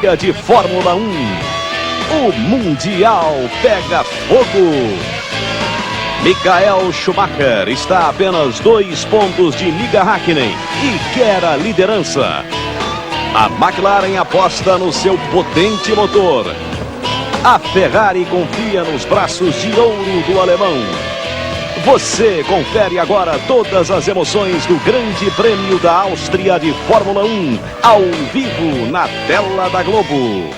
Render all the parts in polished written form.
dia de Fórmula 1. O Mundial pega fogo. Michael Schumacher está a apenas 2 pontos de Mika Häkkinen e quer a liderança. A McLaren aposta no seu potente motor. A Ferrari confia nos braços de ouro do alemão. Você confere agora todas as emoções do Grande Prêmio da Áustria de Fórmula 1, ao vivo na tela da Globo.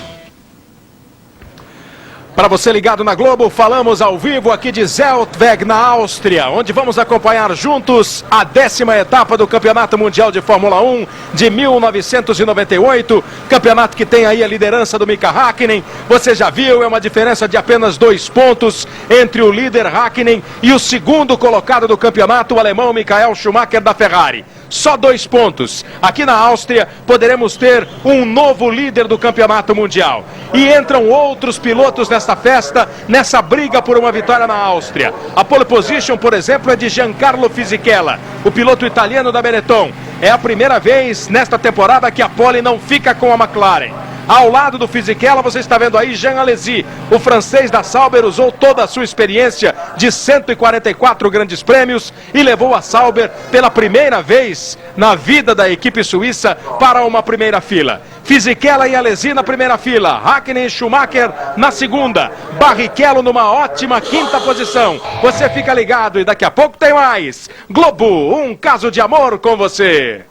Para você ligado na Globo, falamos ao vivo aqui de Zeltweg, na Áustria, onde vamos acompanhar juntos a 10ª etapa do Campeonato Mundial de Fórmula 1 de 1998. Campeonato que tem aí a liderança do Mika Häkkinen. Você já viu, é uma diferença de apenas 2 pontos entre o líder Häkkinen e o segundo colocado do campeonato, o alemão Michael Schumacher da Ferrari. Só 2 pontos. Aqui na Áustria poderemos ter um novo líder do campeonato mundial. E entram outros pilotos nesta festa, nessa briga por uma vitória na Áustria. A pole position, por exemplo, é de Giancarlo Fisichella, o piloto italiano da Benetton. É a primeira vez nesta temporada que a pole não fica com a McLaren. Ao lado do Fisichella, você está vendo aí Jean Alesi, o francês da Sauber, usou toda a sua experiência de 144 grandes prêmios e levou a Sauber pela primeira vez na vida da equipe suíça para uma primeira fila. Fisichella e Alesi na primeira fila, Häkkinen e Schumacher na segunda, Barrichello numa ótima 5ª posição. Você fica ligado e daqui a pouco tem mais. Globo, um caso de amor com você.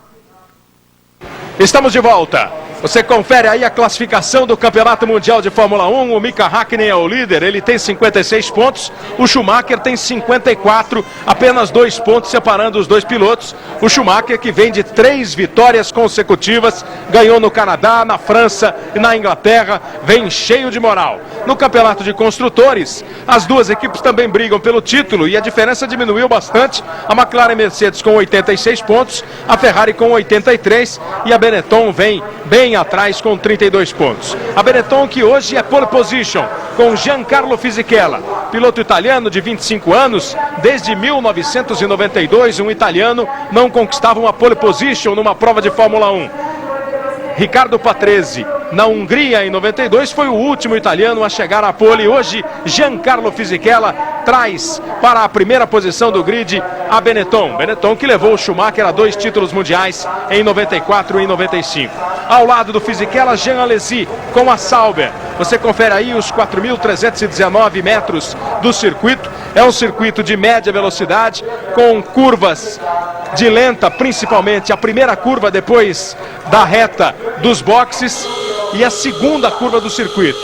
Estamos de volta. Você confere aí a classificação do Campeonato Mundial de Fórmula 1. O Mika Häkkinen é o líder, ele tem 56 pontos. O Schumacher tem 54, apenas 2 pontos separando os dois pilotos. O Schumacher, que vem de 3 vitórias consecutivas, ganhou no Canadá, na França e na Inglaterra, vem cheio de moral. No Campeonato de Construtores, as duas equipes também brigam pelo título e a diferença diminuiu bastante. A McLaren e Mercedes com 86 pontos, a Ferrari com 83 e a Benetton vem bem atrás com 32 pontos. A Benetton, que hoje é pole position com Giancarlo Fisichella, piloto italiano de 25 anos. Desde 1992 um italiano não conquistava uma pole position numa prova de Fórmula 1. Riccardo Patrese, na Hungria em 92, foi o último italiano a chegar à pole. Hoje Giancarlo Fisichella traz para a primeira posição do grid a Benetton. Benetton que levou o Schumacher a 2 títulos mundiais em 94 e em 95. Ao lado do Fisichella, Jean Alesi com a Sauber. Você confere aí os 4.319 metros do circuito. É um circuito de média velocidade, com curvas de lenta, principalmente a primeira curva depois da reta dos boxes e a segunda curva do circuito.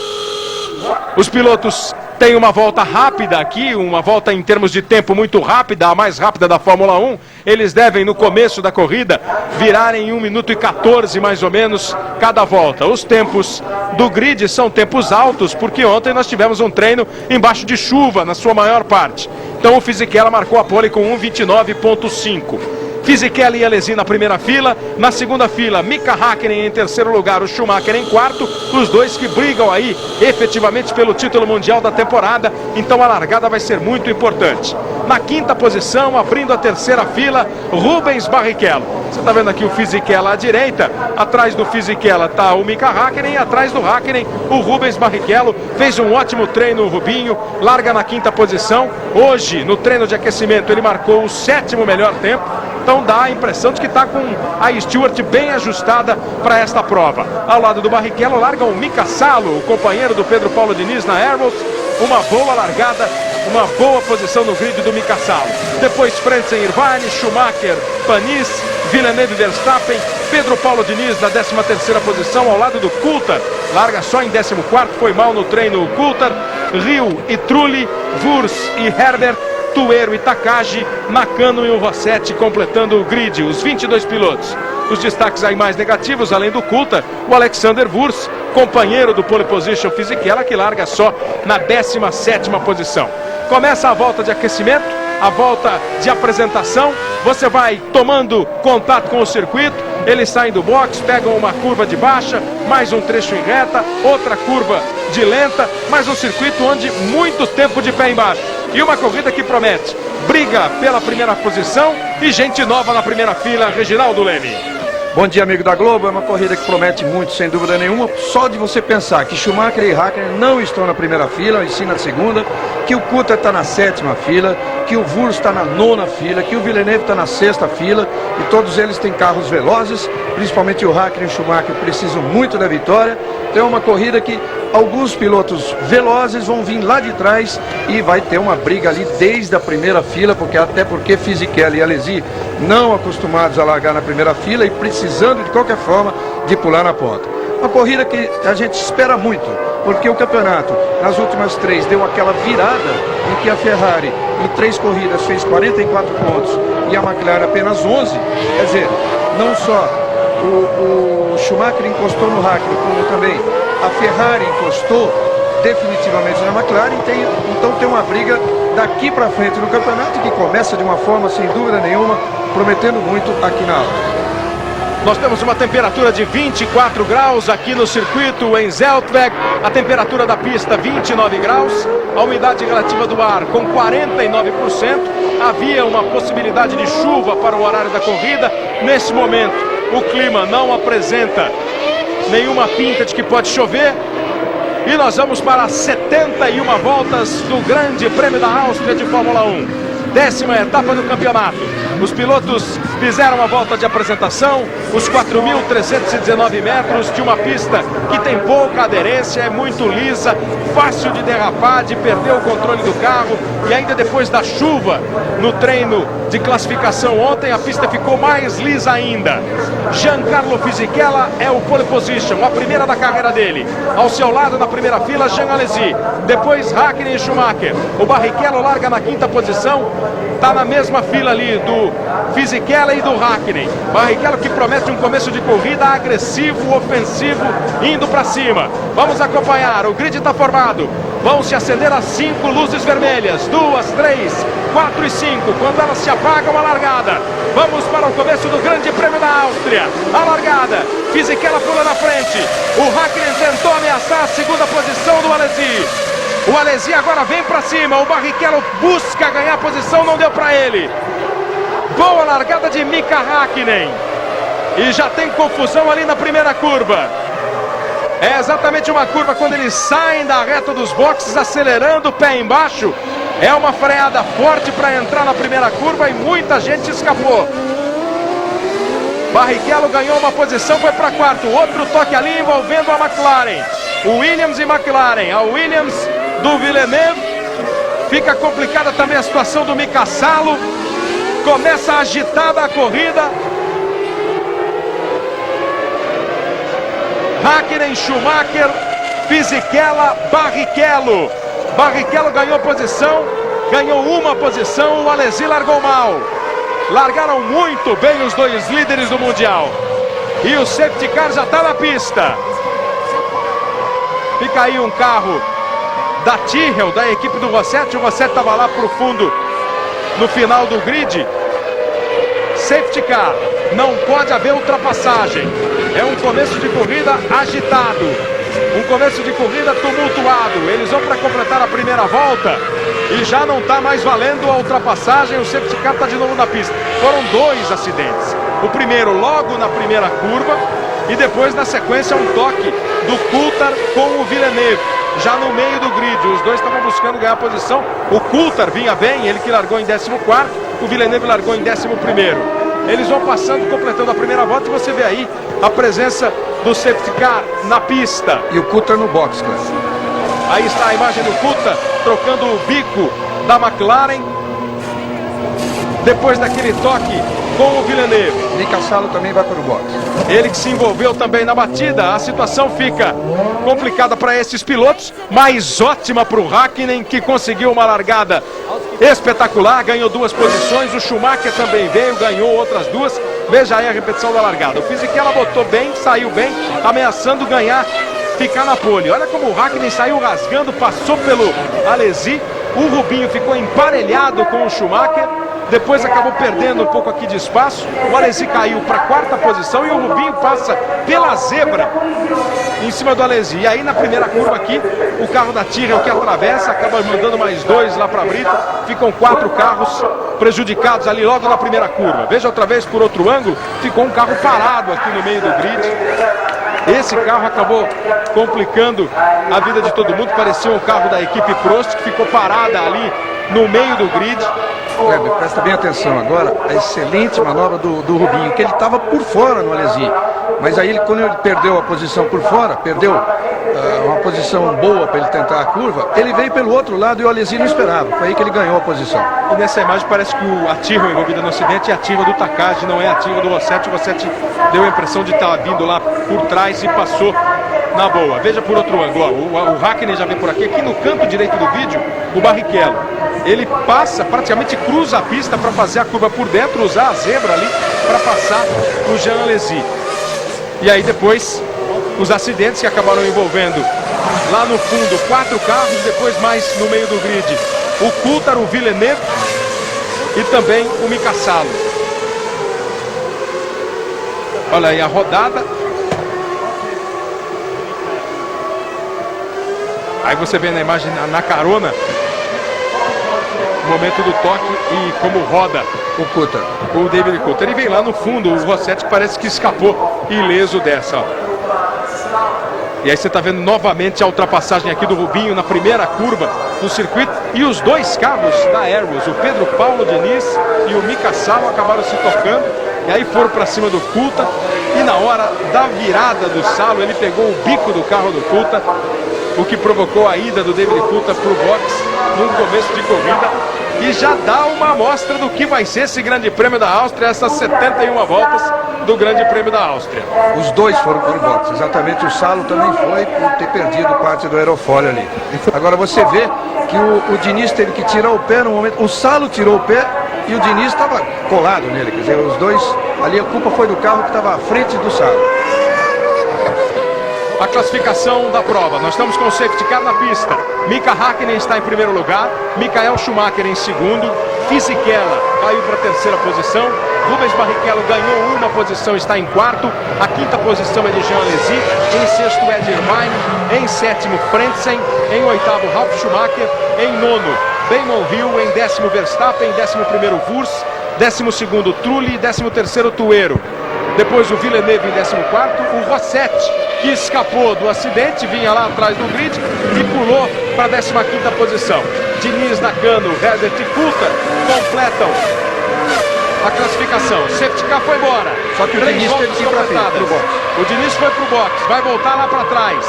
Os pilotos têm uma volta rápida aqui, uma volta em termos de tempo muito rápida, a mais rápida da Fórmula 1. Eles devem, no começo da corrida, virarem em 1 minuto e 14 mais ou menos cada volta. Os tempos do grid são tempos altos, porque ontem nós tivemos um treino embaixo de chuva, na sua maior parte. Então o Fisichella marcou a pole com 1:29.5. Fisichella e Alesi na primeira fila. Na segunda fila, Mika Häkkinen em terceiro lugar, o Schumacher em quarto. Os dois que brigam aí efetivamente pelo título mundial da temporada. Então a largada vai ser muito importante. Na 5ª posição, abrindo a terceira fila, Rubens Barrichello. Você está vendo aqui o Fisichella à direita. Atrás do Fisichella está o Mika Häkkinen. E atrás do Häkkinen, o Rubens Barrichello. Fez um ótimo treino o Rubinho. Larga na 5ª posição. Hoje, no treino de aquecimento, ele marcou o 7º melhor tempo. Então dá a impressão de que está com a Stewart bem ajustada para esta prova. Ao lado do Barrichello larga o Mika Salo, o companheiro do Pedro Paulo Diniz na Airbus. Uma boa largada, uma boa posição no grid do Mika Salo. Depois Frentzen Irvine, Schumacher, Panis, Villeneuve Verstappen, Pedro Paulo Diniz na 13ª posição ao lado do Coulthard. Larga só em 14º, foi mal no treino o Coulthard. Rio e Trulli, Wurz e Herbert, Tuero e Takagi, Nakano e o Rossetti completando o grid, os 22 pilotos. Os destaques aí mais negativos, além do Coulthard, o Alexander Wurz, companheiro do pole position Fisichella, que larga só na 17ª posição. Começa a volta de aquecimento, a volta de apresentação. Você vai tomando contato com o circuito, eles saem do box, pegam uma curva de baixa, mais um trecho em reta, outra curva de lenta, mais um circuito onde muito tempo de pé embaixo. E uma corrida que promete briga pela primeira posição e gente nova na primeira fila, Reginaldo Leme. Bom dia, amigo da Globo. É uma corrida que promete muito, sem dúvida nenhuma. Só de você pensar que Schumacher e Hakkinen não estão na primeira fila, e sim na segunda, que o Coulthard está na 7ª fila, que o Wurst está na 9ª fila, que o Villeneuve está na 6ª fila, e todos eles têm carros velozes, principalmente o Hakkinen e o Schumacher precisam muito da vitória. Então é uma corrida que alguns pilotos velozes vão vir lá de trás e vai ter uma briga ali desde a primeira fila, até porque Fisichella e Alesi não acostumados a largar na primeira fila e precisando de qualquer forma de pular na ponta. Uma corrida que a gente espera muito, porque o campeonato nas últimas 3 deu aquela virada em que a Ferrari em 3 corridas fez 44 pontos e a McLaren apenas 11. Quer dizer, não só o Schumacher encostou no Hakkinen, como também a Ferrari encostou definitivamente na McLaren. Então tem uma briga daqui para frente no campeonato que começa de uma forma sem dúvida nenhuma prometendo muito aqui na Áustria. Nós temos uma temperatura de 24 graus aqui no circuito em Zeltweg, a temperatura da pista 29 graus, a umidade relativa do ar com 49%, havia uma possibilidade de chuva para o horário da corrida. Nesse momento o clima não apresenta nenhuma pinta de que pode chover e nós vamos para 71 voltas do Grande Prêmio da Áustria de Fórmula 1, 10ª etapa do campeonato. Os pilotos fizeram a volta de apresentação, os 4.319 metros de uma pista que tem pouca aderência, é muito lisa, fácil de derrapar, de perder o controle do carro, e ainda depois da chuva no treino de classificação ontem, a pista ficou mais lisa ainda. Giancarlo Fisichella é o pole position, a primeira da carreira dele. Ao seu lado, na primeira fila, Jean Alesi, depois Hakkinen e Schumacher. O Barrichello larga na 5ª posição, está na mesma fila ali do Fisichella e do Hakkinen. Barrichello que promete um começo de corrida agressivo, ofensivo, indo para cima. Vamos acompanhar, o grid está formado. Vão se acender as 5 luzes vermelhas, 2, 3, 4 e 5. Quando elas se apagam, a largada. Vamos para o começo do Grande Prêmio da Áustria. A largada, Fisichella pula na frente. O Hakkinen tentou ameaçar a 2ª posição do Alesi. O Alesi agora vem para cima. O Barrichello busca ganhar a posição, não deu para ele. Boa largada de Mika Hakkinen. E já tem confusão ali na primeira curva. É exatamente uma curva quando eles saem da reta dos boxes, acelerando o pé embaixo. É uma freada forte para entrar na primeira curva e muita gente escapou. Barrichello ganhou uma posição, foi para 4º. Outro toque ali envolvendo a McLaren. O Williams e McLaren. A Williams do Villeneuve. Fica complicada também a situação do Mika Salo. Começa agitada a corrida. Hakkinen, Schumacher, Fisichella, Barrichello. Barrichello ganhou posição, ganhou uma posição, o Alesi largou mal. Largaram muito bem os 2 líderes do Mundial. E o safety car já está na pista. Fica aí um carro da Tyrrell, da equipe do Rossetti. O Rossetti estava lá para o fundo, no final do grid. Safety car, não pode haver ultrapassagem. É um começo de corrida agitado, um começo de corrida tumultuado. Eles vão para completar a primeira volta e já não está mais valendo a ultrapassagem. O safety car está de novo na pista. Foram 2 acidentes. O primeiro logo na primeira curva e depois na sequência um toque do Coulthard com o Villeneuve, já no meio do grid. Os dois estavam buscando ganhar posição. O Coulthard vinha bem, ele que largou em 14º, o Villeneuve largou em 11º. Eles vão passando, completando a primeira volta e você vê aí a presença do safety car na pista. E o Coulthard no box, claro. Aí está a imagem do Coulthard trocando o bico da McLaren depois daquele toque com o Villeneuve. Mika Salo também vai para o box. Ele que se envolveu também na batida. A situação fica complicada para esses pilotos, mas ótima para o Hakkinen, que conseguiu uma largada espetacular, ganhou 2 posições. O Schumacher também veio, ganhou outras 2. Veja aí a repetição da largada. O Fisichella botou bem, saiu bem, ameaçando ganhar, ficar na pole. Olha como o Hakkinen saiu rasgando, passou pelo Alesi. O Rubinho ficou emparelhado com o Schumacher. depois acabou perdendo um pouco aqui de espaço. O Alesi caiu para a quarta posição e o Rubinho passa pela zebra em cima do Alesi. E aí na primeira curva aqui, o carro da Tyrrell que atravessa, acaba mandando mais 2 lá para a brita. Ficam 4 carros prejudicados ali logo na primeira curva. Veja outra vez por outro ângulo, ficou um carro parado aqui no meio do grid. Esse carro acabou complicando a vida de todo mundo. Parecia um carro da equipe Prost que ficou parada ali no meio do grid. Kleber, presta bem atenção agora, a excelente manobra do Rubinho, que ele estava por fora no Alesi. Mas aí, quando ele perdeu a posição por fora, perdeu uma posição boa para ele tentar a curva, ele veio pelo outro lado e o Alesi não esperava. Foi aí que ele ganhou a posição. E nessa imagem parece que a Tyrrell envolvida no acidente é a Tyrrell do Takagi, não é a Tyrrell do Rossetti. O Rossetti deu a impressão de estar vindo lá por trás e passou na boa. Veja por outro ângulo, ó, o Hakkinen já vem por aqui. Aqui no canto direito do vídeo, o Barrichello. Ele passa, praticamente cruza a pista para fazer a curva por dentro, usar a zebra ali para passar o Jean Alesi. E aí depois, os acidentes que acabaram envolvendo lá no fundo 4 carros, depois mais no meio do grid o Coulthard, o Villeneuve e também o Mika Salo. Olha aí a rodada. Aí você vê na imagem, na carona, o momento do toque e como roda o Coulthard. O David Coulthard. Ele vem lá no fundo, o Rossetti parece que escapou ileso dessa, ó. E aí você está vendo novamente a ultrapassagem aqui do Rubinho na primeira curva do circuito. E os 2 carros da Arrows, o Pedro Paulo Diniz e o Mika Salo, acabaram se tocando. E aí foram para cima do Coulthard. E na hora da virada do Salo, ele pegou o bico do carro do Coulthard, o que provocou a ida do David Coulthard para o box no começo de corrida. E já dá uma amostra do que vai ser esse Grande Prêmio da Áustria, essas 71 voltas do Grande Prêmio da Áustria. Os 2 foram para o box, exatamente. O Salo também foi por ter perdido parte do aerofólio ali. Agora você vê que o Diniz teve que tirar o pé no momento. O Salo tirou o pé e o Diniz estava colado nele. Quer dizer, os 2, ali a culpa foi do carro que estava à frente do Salo. A classificação da prova, nós estamos com o safety car na pista. Mika Hakkinen está em primeiro lugar, Michael Schumacher em segundo, Fisichella caiu para a terceira posição, Rubens Barrichello ganhou uma posição, está em quarto, a quinta posição é de Jean Alesi, em sexto Ed Irvine, em sétimo Frentzen, em oitavo Ralf Schumacher, em nono Damon Hill, em décimo Verstappen, em décimo primeiro Wurz, décimo segundo Trulli, décimo terceiro Tuero. Depois o Villeneuve em 14º, o Rossetti, que escapou do acidente, vinha lá atrás do grid e pulou para a 15ª posição. Diniz, Nakano, Herbert e Coulthard completam a classificação. Safety car foi embora. Só que o Diniz teve que ir para o box. O Diniz foi para o box, vai voltar lá para trás.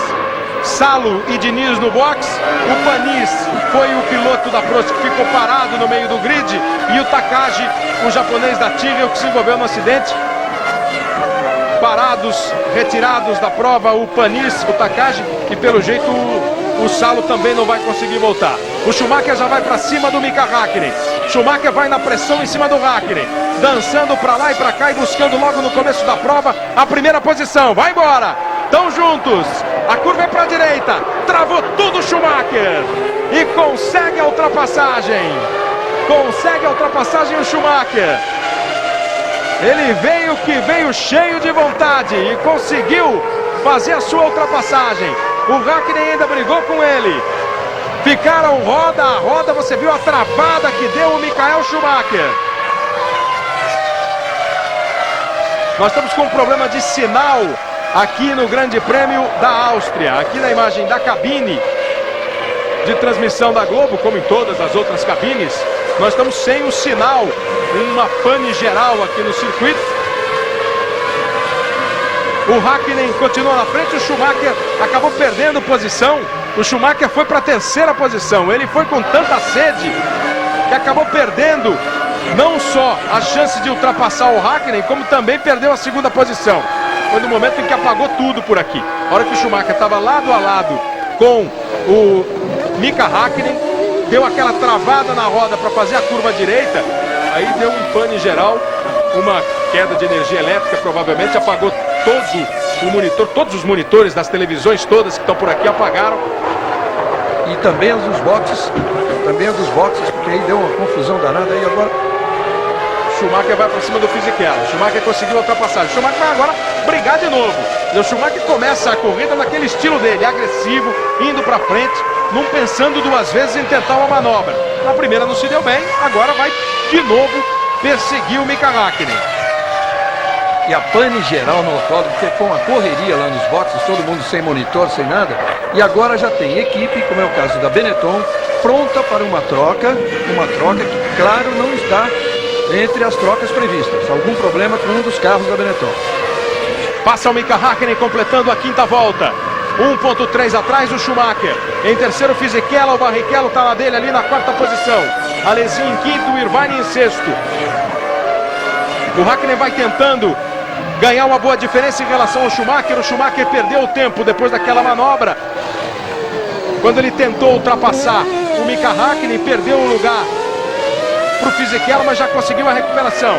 Salo e Diniz no box. O Panis foi o piloto da Prost que ficou parado no meio do grid. E o Takagi, o japonês da Tyrrell, que se envolveu no acidente. Parados, retirados da prova, o Panis, o Takagi, e pelo jeito o Salo também não vai conseguir voltar. O Schumacher já vai para cima do Mika Hakkinen. Schumacher vai na pressão em cima do Hakkinen, dançando para lá e para cá e buscando logo no começo da prova a primeira posição. Vai embora, estão juntos, a curva é para a direita, travou tudo o Schumacher e consegue a ultrapassagem. Consegue a ultrapassagem o Schumacher. Ele veio cheio de vontade e conseguiu fazer a sua ultrapassagem. O Hakkinen ainda brigou com ele. Ficaram roda a roda, você viu a travada que deu o Michael Schumacher. Nós estamos com um problema de sinal aqui no Grande Prêmio da Áustria. Aqui na imagem da cabine de transmissão da Globo, como em todas as outras cabines, nós estamos sem o sinal, uma pane geral aqui no circuito. O Hakkinen continua na frente, o Schumacher acabou perdendo posição. O Schumacher foi para a terceira posição. Ele foi com tanta sede que acabou perdendo não só a chance de ultrapassar o Hakkinen, como também perdeu a segunda posição. Foi no momento em que apagou tudo por aqui. A hora que o Schumacher estava lado a lado com o Mika Hakkinen, deu aquela travada na roda para fazer a curva direita, aí deu um pane geral, uma queda de energia elétrica, provavelmente apagou todo o monitor, todos os monitores das televisões todas que estão por aqui apagaram. E também os dos boxes, porque aí deu uma confusão danada aí agora. Schumacher vai para cima do Fisichella. Schumacher conseguiu a ultrapassagem. Schumacher vai agora brigar de novo. E o Schumacher começa a corrida naquele estilo dele, agressivo, indo para frente, não pensando duas vezes em tentar uma manobra. Na primeira não se deu bem, agora vai de novo perseguir o Mika Häkkinen. E a pane geral no autódromo, porque foi uma correria lá nos boxes, todo mundo sem monitor, sem nada. E agora já tem equipe, como é o caso da Benetton, pronta para uma troca que, claro, não está entre as trocas previstas. Algum problema com um dos carros da Benetton. Passa o Mika Häkkinen completando a quinta volta. 1.3 atrás do Schumacher. Em terceiro, Fisichella. O Barrichello está na dele ali na quarta posição. Alesi em quinto, Irvine em sexto. O Häkkinen vai tentando ganhar uma boa diferença em relação ao Schumacher. O Schumacher perdeu o tempo depois daquela manobra. Quando ele tentou ultrapassar o Mika Häkkinen, perdeu o lugar para o Fisichella, mas já conseguiu a recuperação.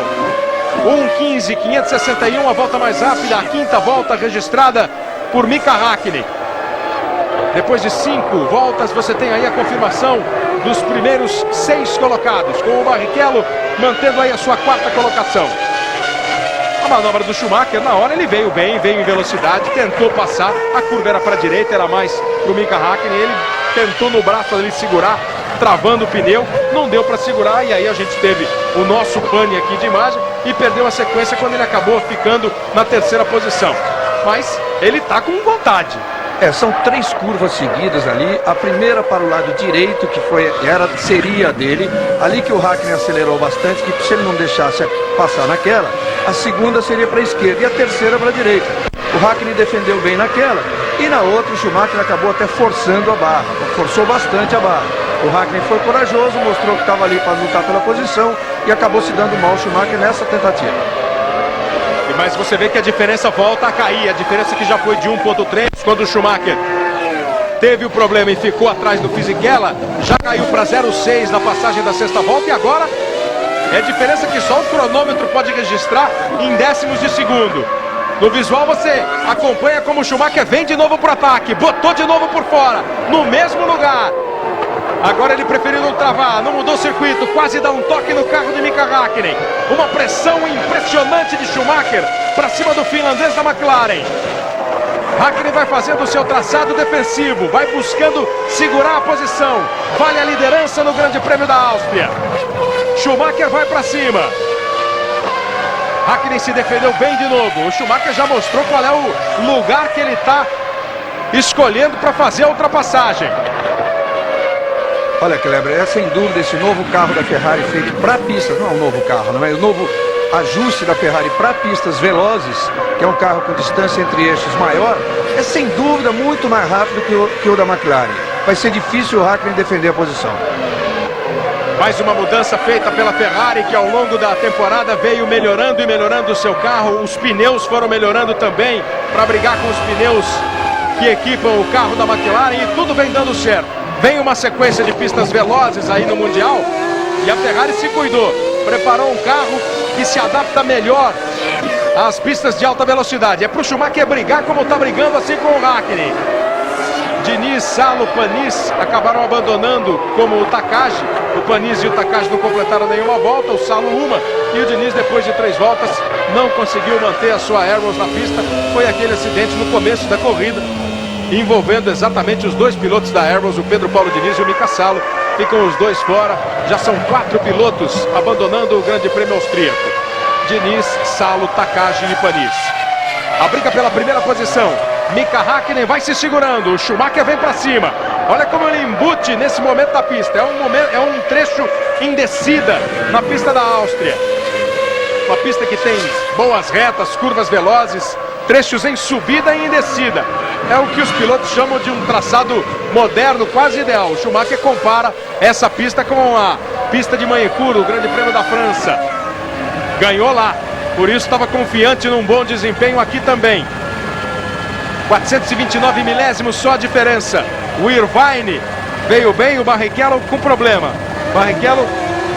1:15.561, a volta mais rápida, a quinta volta registrada por Mika Häkkinen. Depois de 5 voltas, você tem aí a confirmação dos primeiros 6 colocados, com o Barrichello mantendo aí a sua quarta colocação. A manobra do Schumacher, na hora ele veio bem, veio em velocidade, tentou passar, a curva era para a direita, era mais para o Mika Häkkinen, ele tentou no braço ali segurar, travando o pneu, não deu para segurar, e aí a gente teve o nosso pane aqui de imagem e perdeu a sequência quando ele acabou ficando na terceira posição. Mas ele está com vontade. São 3 curvas seguidas ali. A primeira para o lado direito, que seria a dele. Ali que o Häkkinen acelerou bastante, que se ele não deixasse passar naquela, a segunda seria para a esquerda e a terceira para a direita. O Häkkinen defendeu bem naquela. E na outra o Schumacher acabou até forçando a barra. Forçou bastante a barra. O Häkkinen foi corajoso, mostrou que estava ali para lutar pela posição e acabou se dando mal o Schumacher nessa tentativa. Mas você vê que a diferença volta a cair. A diferença que já foi de 1.3 quando o Schumacher teve o problema e ficou atrás do Fisichella, já caiu para 0,6 na passagem da sexta volta, e agora é diferença que só o cronômetro pode registrar em décimos de segundo. No visual você acompanha como o Schumacher vem de novo para o ataque, botou de novo por fora, no mesmo lugar. Agora ele preferiu não travar, não mudou o circuito, quase dá um toque no carro de Mika Häkkinen. Uma pressão impressionante de Schumacher para cima do finlandês da McLaren. Häkkinen vai fazendo o seu traçado defensivo, vai buscando segurar a posição, vale a liderança no Grande Prêmio da Áustria. Schumacher vai para cima. Häkkinen se defendeu bem de novo. O Schumacher já mostrou qual é o lugar que ele está escolhendo para fazer a ultrapassagem. Olha, Kleber, é sem dúvida esse novo carro da Ferrari feito para pistas, não é um novo carro, não é o novo ajuste da Ferrari para pistas velozes, que é um carro com distância entre eixos maior, é sem dúvida muito mais rápido que o da McLaren. Vai ser difícil o Häkkinen defender a posição. Mais uma mudança feita pela Ferrari, que ao longo da temporada veio melhorando e melhorando o seu carro. Os pneus foram melhorando também para brigar com os pneus que equipam o carro da McLaren, e tudo vem dando certo. Vem uma sequência de pistas velozes aí no Mundial e a Ferrari se cuidou. Preparou um carro que se adapta melhor às pistas de alta velocidade. É para o Schumacher brigar como está brigando, assim com o Häkkinen. Diniz, Salo, Panis acabaram abandonando como o Takagi. O Panis e o Takagi não completaram nenhuma volta, o Salo uma. E o Diniz, depois de 3 voltas, não conseguiu manter a sua Arrows na pista. Foi aquele acidente no começo da corrida, envolvendo exatamente os 2 pilotos da Arrows, o Pedro Paulo Diniz e o Mika Salo. Ficam os 2 fora, já são 4 pilotos abandonando o Grande Prêmio Austríaco. Diniz, Salo, Takagi e Panis. A briga pela primeira posição. Mika Häkkinen vai se segurando, o Schumacher vem para cima. Olha como ele embute nesse momento da pista. É um trecho em descida na pista da Áustria. Uma pista que tem boas retas, curvas velozes, trechos em subida e em descida. É o que os pilotos chamam de um traçado moderno, quase ideal. O Schumacher compara essa pista com a pista de Magny-Cours, o Grande Prêmio da França. Ganhou lá, por isso estava confiante num bom desempenho aqui também. 429 milésimos só a diferença. O Irvine veio bem, o Barrichello com problema. Barrichello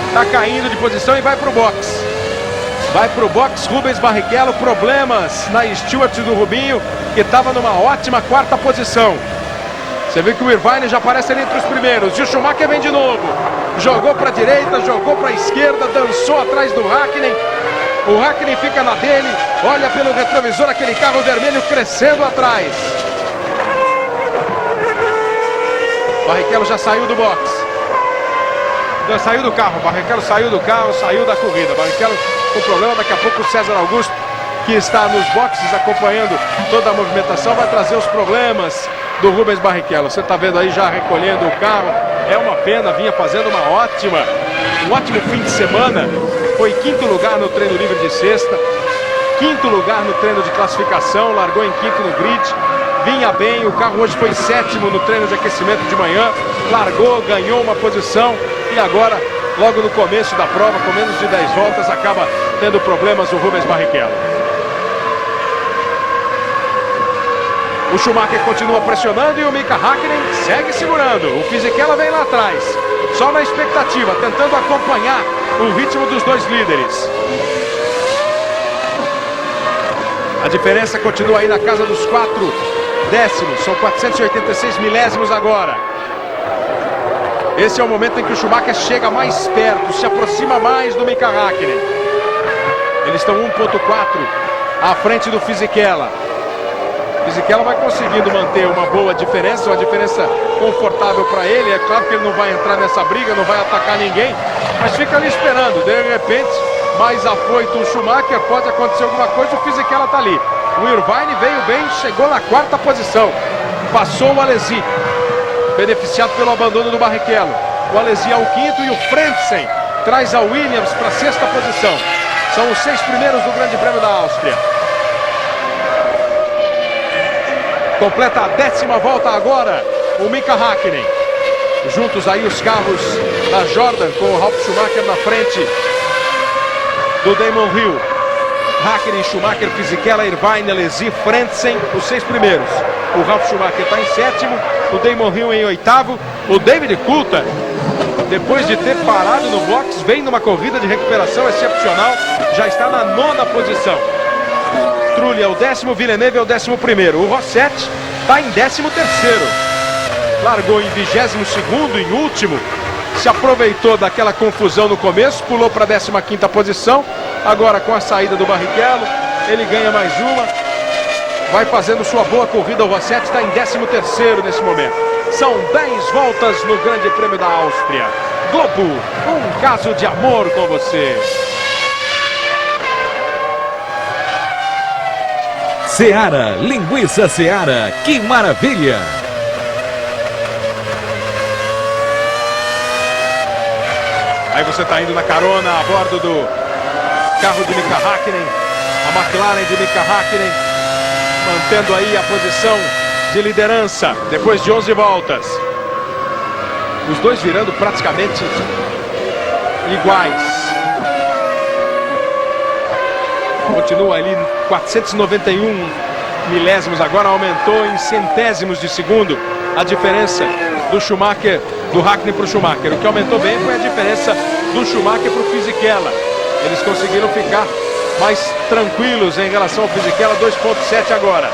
está caindo de posição e vai para o box. Vai para o box Rubens Barrichello, problemas na Stewart do Rubinho, que estava numa ótima 4ª posição. Você vê que o Irvine já aparece ali entre os primeiros. E o Schumacher vem de novo. jogou para a direita, jogou para a esquerda, dançou atrás do Hakkinen. O Hakkinen fica na dele, olha pelo retrovisor aquele carro vermelho crescendo atrás. Barrichello já saiu do box. Já saiu do carro, Barrichello saiu do carro, saiu da corrida. Barrichello com problema, daqui a pouco o César Augusto, que está nos boxes acompanhando toda a movimentação, vai trazer os problemas do Rubens Barrichello. Você está vendo aí já recolhendo o carro. É uma pena, vinha fazendo um ótimo fim de semana. Foi quinto lugar no treino livre de sexta, quinto lugar no treino de classificação, largou em quinto no grid. Vinha bem, o carro hoje foi sétimo no treino de aquecimento de manhã, largou, ganhou uma posição e agora, logo no começo da prova, com menos de 10 voltas, acaba tendo problemas o Rubens Barrichello. O Schumacher continua pressionando e o Mika Hakkinen segue segurando. O Fisichella vem lá atrás, só na expectativa, tentando acompanhar o ritmo dos dois líderes. A diferença continua aí na casa dos 4 décimos, são 486 milésimos agora. Esse é o momento em que o Schumacher chega mais perto, se aproxima mais do Mika Hakkinen. Eles estão 1,4 à frente do Fisichella. Fisichella vai conseguindo manter uma boa diferença, uma diferença confortável para ele. É claro que ele não vai entrar nessa briga, não vai atacar ninguém, mas fica ali esperando. De repente, mais afoito o Schumacher, pode acontecer alguma coisa, o Fisichella está ali. O Irvine veio bem, chegou na quarta posição, passou o Alesi, beneficiado pelo abandono do Barrichello. O Alesi é o quinto e o Frentzen traz a Williams para a sexta posição. São os 6 primeiros do Grande Prêmio da Áustria. Completa a 10ª volta agora o Mika Hakkinen. Juntos aí os carros da Jordan, com o Ralf Schumacher na frente do Damon Hill. Hakkinen, Schumacher, Fisichella, Irvine, Alesi, Frentzen, os 6 primeiros. O Ralf Schumacher está em 7º, o Damon Hill em 8º. O David Coulthard, depois de ter parado no box, vem numa corrida de recuperação excepcional, já está na 9ª posição. Trulli é o 10º, Villeneuve é o 11º. O Rossetti está em 13º. Largou em 22º, em último. Se aproveitou daquela confusão no começo, pulou para a 15ª posição. Agora com a saída do Barrichello, ele ganha mais uma. Vai fazendo sua boa corrida. O Rossetti está em 13º nesse momento. São 10 voltas no Grande Prêmio da Áustria. Globo, um caso de amor com você. Seara, linguiça Seara, que maravilha! Aí você está indo na carona a bordo do carro de Mika Hakkinen, a McLaren de Mika Hakkinen, mantendo aí a posição de liderança depois de 11 voltas. Os dois virando praticamente iguais. Continua ali 491 milésimos, agora aumentou em centésimos de segundo a diferença do Schumacher, do Hakkinen para o Schumacher. O que aumentou bem foi a diferença do Schumacher para o Fisichella. Eles conseguiram ficar mais tranquilos em relação ao Fisichella, 2,7 agora.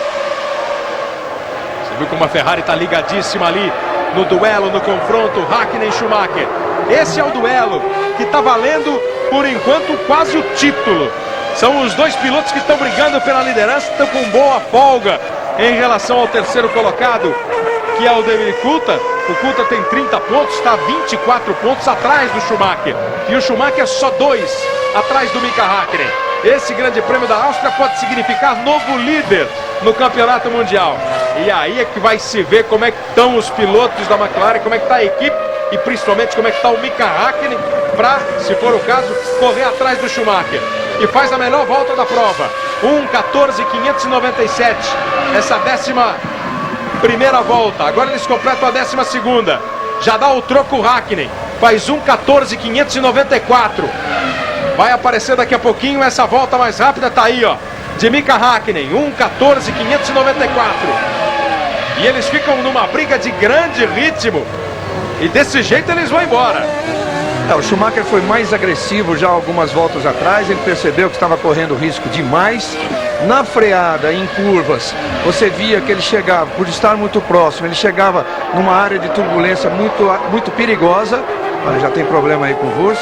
Você viu como a Ferrari está ligadíssima ali no duelo, no confronto Hakkinen e Schumacher. Esse é o duelo que está valendo, por enquanto, quase o título. São os dois pilotos que estão brigando pela liderança, estão com boa folga em relação ao terceiro colocado, que é o David Coulthard. O Coulthard tem 30 pontos, está 24 pontos atrás do Schumacher. E o Schumacher só 2 atrás do Mika Hakkinen. Esse Grande Prêmio da Áustria pode significar novo líder no Campeonato Mundial. E aí é que vai se ver como é que estão os pilotos da McLaren, como é que está a equipe e principalmente como é que está o Mika Hakkinen para, se for o caso, correr atrás do Schumacher. E faz a melhor volta da prova, 1:14.597, essa 11ª volta. Agora eles completam a 12ª, já dá o troco o Hakkinen, faz 1:14.594. Vai aparecer daqui a pouquinho essa volta mais rápida, tá aí, ó, de Mika Hakkinen, 1:14.594. E eles ficam numa briga de grande ritmo, e desse jeito eles vão embora. O Schumacher foi mais agressivo já algumas voltas atrás, ele percebeu que estava correndo risco demais. Na freada, em curvas, você via que ele chegava, por estar muito próximo, ele chegava numa área de turbulência muito perigosa. Olha, já tem problema aí com o Wurz.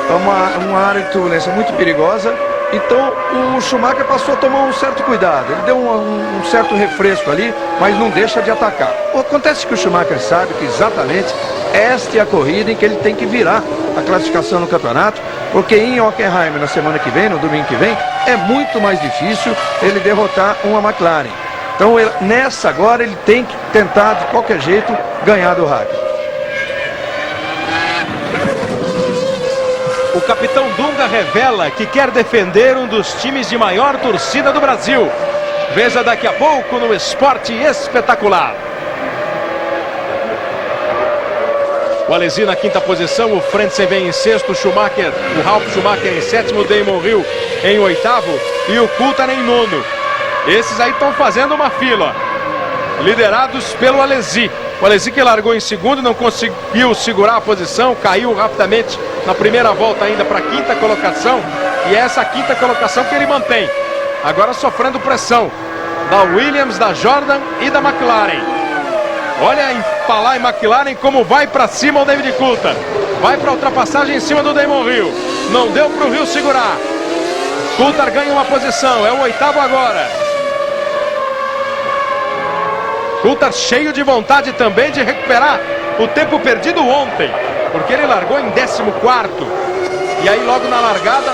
É uma área de turbulência muito perigosa. Então o Schumacher passou a tomar um certo cuidado. Ele deu um certo refresco ali, mas não deixa de atacar. Acontece que o Schumacher sabe que exatamente esta é a corrida em que ele tem que virar a classificação no campeonato, porque em Hockenheim na semana que vem, no domingo que vem, é muito mais difícil ele derrotar uma McLaren. Então nessa agora ele tem que tentar de qualquer jeito ganhar do Hakkinen. O capitão Dunga revela que quer defender um dos times de maior torcida do Brasil. Veja daqui a pouco no Esporte Espetacular. O Alesi na quinta posição, o Frentzen vem em sexto, o Ralf Schumacher em sétimo, o Damon Hill em oitavo e o Coulthard em nono. Esses aí estão fazendo uma fila, liderados pelo Alesi. O Alesi que largou em segundo, não conseguiu segurar a posição, caiu rapidamente na primeira volta ainda para a quinta colocação. E é essa quinta colocação que ele mantém, agora sofrendo pressão da Williams, da Jordan e da McLaren. Olha em falar em McLaren como vai para cima o David Coulthard. Vai para a ultrapassagem em cima do Damon Hill. Não deu para o Hill segurar. Coulthard ganha uma posição, é o oitavo agora. Coulthard cheio de vontade também de recuperar o tempo perdido ontem, porque ele largou em 14º. E aí logo na largada,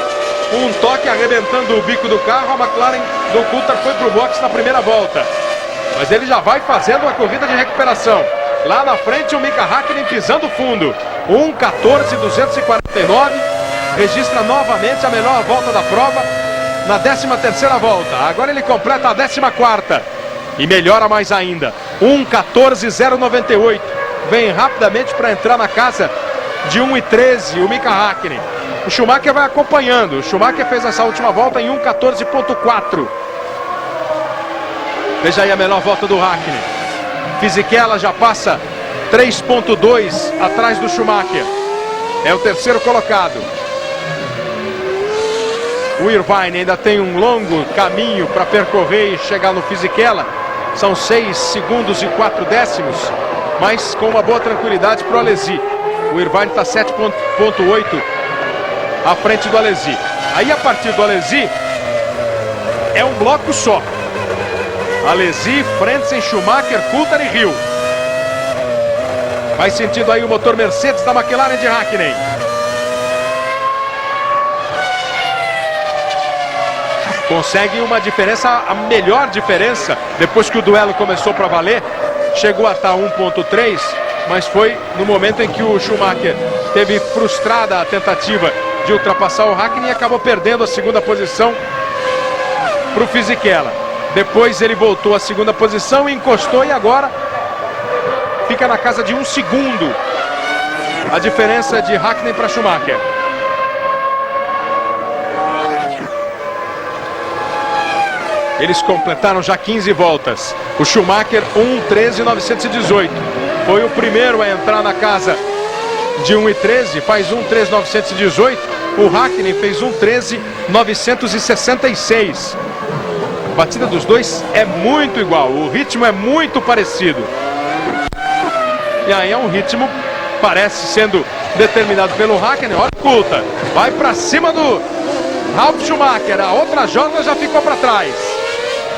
um toque arrebentando o bico do carro, a McLaren do Coulthard foi para o box na primeira volta. Mas ele já vai fazendo uma corrida de recuperação. Lá na frente o Mika Hakkinen pisando fundo. 1:14.249. Registra novamente a melhor volta da prova na 13ª volta. Agora ele completa a 14ª. E melhora mais ainda. 1:14.098. Vem rapidamente para entrar na casa de 1:13 o Mika Hakkinen. O Schumacher vai acompanhando. O Schumacher fez essa última volta em 1:14.4. Veja aí a melhor volta do Hakkinen. Fisichella já passa 3.2 atrás do Schumacher. É o terceiro colocado. O Irvine ainda tem um longo caminho para percorrer e chegar no Fisichella. São 6 segundos e 4 décimos, mas com uma boa tranquilidade para o Alesi. O Irvine está 7.8 à frente do Alesi. Aí a partir do Alesi é um bloco só. Alesi, Frentzen, Schumacher, Coulthard e Hill. Faz sentido aí o motor Mercedes da McLaren de Hakkinen. Consegue uma diferença, a melhor diferença, depois que o duelo começou para valer. Chegou a estar 1.3, mas foi no momento em que o Schumacher teve frustrada a tentativa de ultrapassar o Hakkinen e acabou perdendo a segunda posição para o Fisichella. Depois ele voltou à segunda posição e encostou e agora fica na casa de 1 segundo. A diferença de Hakkinen para Schumacher. Eles completaram já 15 voltas. O Schumacher 1:13.918. Foi o primeiro a entrar na casa de 1:13, faz 1:13.918. O Hakkinen fez 1:13.966. A batida dos dois é muito igual, o ritmo é muito parecido. E aí é um ritmo, parece sendo determinado pelo Hakkinen. Olha o Coulthard, vai para cima do Ralf Schumacher, a outra Jordan já ficou para trás.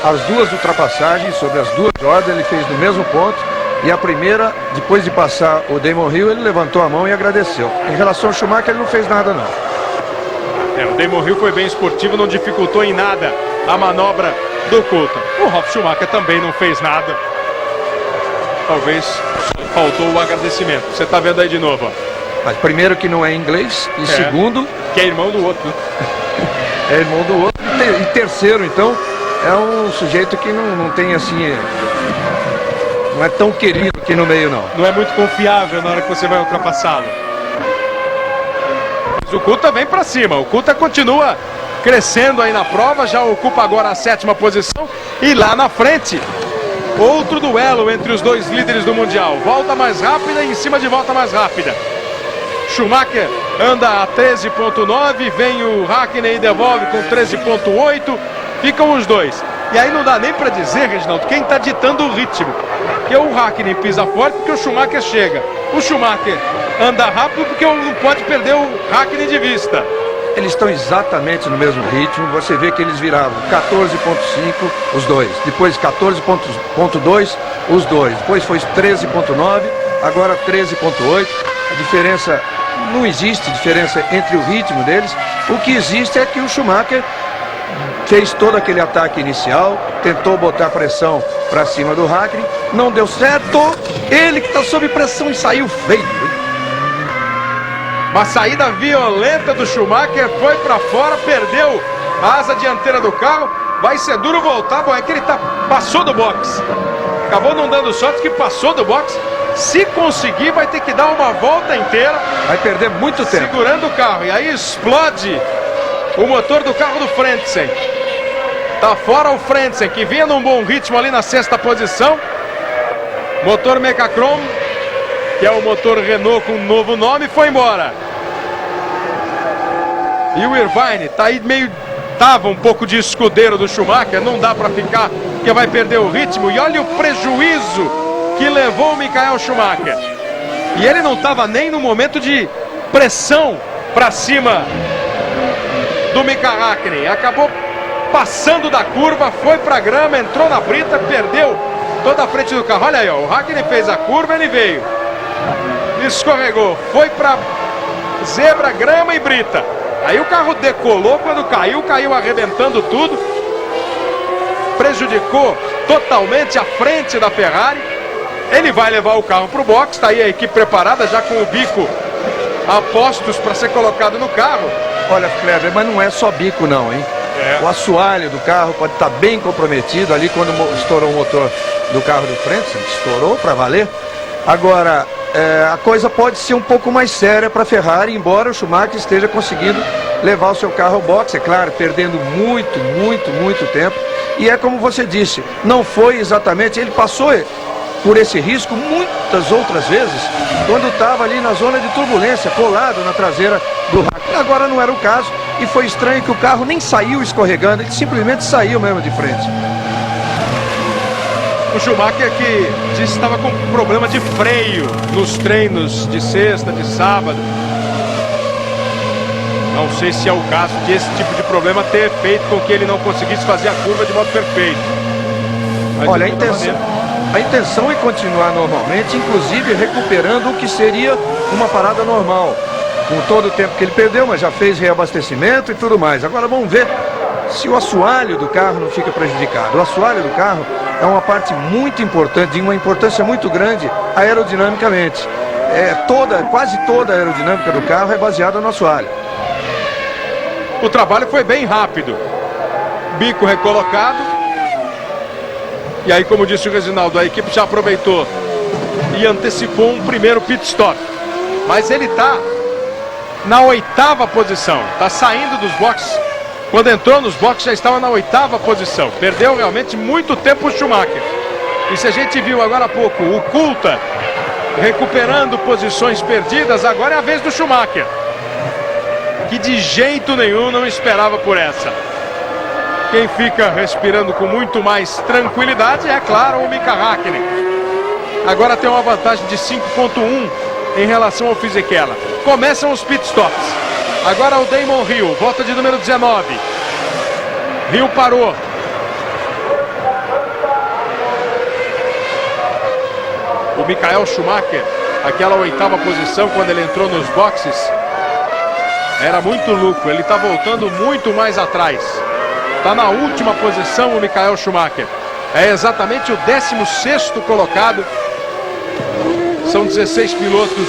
As duas ultrapassagens sobre as duas Jordan ele fez no mesmo ponto. E a primeira, depois de passar o Damon Hill, ele levantou a mão e agradeceu. Em relação ao Schumacher, ele não fez nada não. O Damon Hill foi bem esportivo, não dificultou em nada a manobra do Coulthard. O Ralf Schumacher também não fez nada. Talvez faltou o agradecimento. Você está vendo aí de novo, ó. Mas primeiro que não é inglês, e segundo... que é irmão do outro, né? É irmão do outro. E terceiro, então, é um sujeito que não tem assim... Não é tão querido aqui no meio, não. Não é muito confiável na hora que você vai ultrapassá-lo. Mas o Coulthard vem para cima. O Coulthard continua crescendo aí na prova. Já ocupa agora a 7ª posição. E lá na frente, outro duelo entre os dois líderes do Mundial. Volta mais rápida e em cima de volta mais rápida. Schumacher anda a 13.9. Vem o Hakkinen e devolve com 13.8. Ficam os dois. E aí não dá nem para dizer, Reginaldo, quem está ditando o ritmo. Porque o Hakkinen pisa forte porque o Schumacher chega. O Schumacher anda rápido porque não pode perder o Hakkinen de vista. Eles estão exatamente no mesmo ritmo. Você vê que eles viraram 14.5 os dois. Depois 14.2 os dois. Depois foi 13.9, agora 13.8. A diferença, não existe diferença entre o ritmo deles. O que existe é que o Schumacher fez todo aquele ataque inicial, tentou botar pressão para cima do Hakkinen, não deu certo. Ele que está sob pressão e saiu feio. Uma saída violenta do Schumacher, foi para fora, perdeu a asa dianteira do carro. Vai ser duro voltar, bom, é que ele passou do box. Acabou não dando sorte que passou do box. Se conseguir, vai ter que dar uma volta inteira. Vai perder muito tempo. Segurando o carro, e aí explode o motor do carro do Frentzen. Tá fora o Frentzen, que vinha num bom ritmo ali na 6ª posição. Motor Mecachrome, que é o motor Renault com um novo nome, foi embora. E o Irvine tá aí meio... Tava um pouco de escudeiro do Schumacher, não dá para ficar, porque vai perder o ritmo. E olha o prejuízo que levou o Michael Schumacher. E ele não estava nem no momento de pressão para cima do Mika Hakkinen. Acabou passando da curva, foi para a grama, entrou na brita, perdeu toda a frente do carro. Olha aí, ó, o Hakkinen fez a curva, ele veio, escorregou, foi para zebra, grama e brita. Aí o carro decolou, quando caiu arrebentando tudo. Prejudicou totalmente a frente da Ferrari. Ele vai levar o carro para o box, está aí a equipe preparada, já com o bico a postos para ser colocado no carro. Olha, Kleber, mas não é só bico não, hein? O assoalho do carro pode estar bem comprometido ali quando estourou o motor do carro do Frentzen, estourou para valer. Agora, a coisa pode ser um pouco mais séria para a Ferrari, embora o Schumacher esteja conseguindo levar o seu carro ao boxe, é claro, perdendo muito tempo. E é como você disse, não foi exatamente, ele passou por esse risco muitas outras vezes, quando estava ali na zona de turbulência, colado na traseira do Hakkinen. Agora não era o caso, e foi estranho que o carro nem saiu escorregando, ele simplesmente saiu mesmo de frente. O Schumacher que disse que estava com problema de freio nos treinos de sexta, de sábado. Não sei se é o caso de esse tipo de problema ter feito com que ele não conseguisse fazer a curva de modo perfeito. Mas olha, a intenção é continuar normalmente, inclusive recuperando o que seria uma parada normal. Com todo o tempo que ele perdeu, mas já fez reabastecimento e tudo mais. Agora vamos ver se o assoalho do carro não fica prejudicado. O assoalho do carro é uma parte muito importante, de uma importância muito grande aerodinamicamente. Quase toda a aerodinâmica do carro é baseada no assoalho. O trabalho foi bem rápido. Bico recolocado. E aí, como disse o Reginaldo, a equipe já aproveitou e antecipou um primeiro pit stop. Mas ele está na 8ª posição. Está saindo dos boxes. Quando entrou nos boxes já estava na 8ª posição. Perdeu realmente muito tempo o Schumacher. E se a gente viu agora há pouco o Coulthard recuperando posições perdidas, agora é a vez do Schumacher, que de jeito nenhum não esperava por essa. Quem fica respirando com muito mais tranquilidade é, claro, o Mika Hakkinen. Agora tem uma vantagem de 5.1 em relação ao Fisichella. Começam os pitstops. Agora o Damon Hill, volta de número 19. Hill parou. O Michael Schumacher, aquela 8ª posição quando ele entrou nos boxes, era muito lucro. Ele está voltando muito mais atrás. Está na última posição o Michael Schumacher. É exatamente o 16º colocado. São 16 pilotos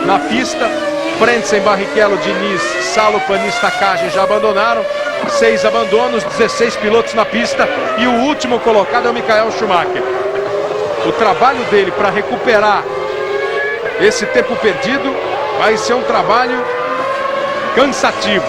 na pista. Frentzen, Barrichello, Diniz, Salo, Panis, Takagi já abandonaram. 6 abandonos, 16 pilotos na pista. E o último colocado é o Michael Schumacher. O trabalho dele para recuperar esse tempo perdido vai ser um trabalho cansativo.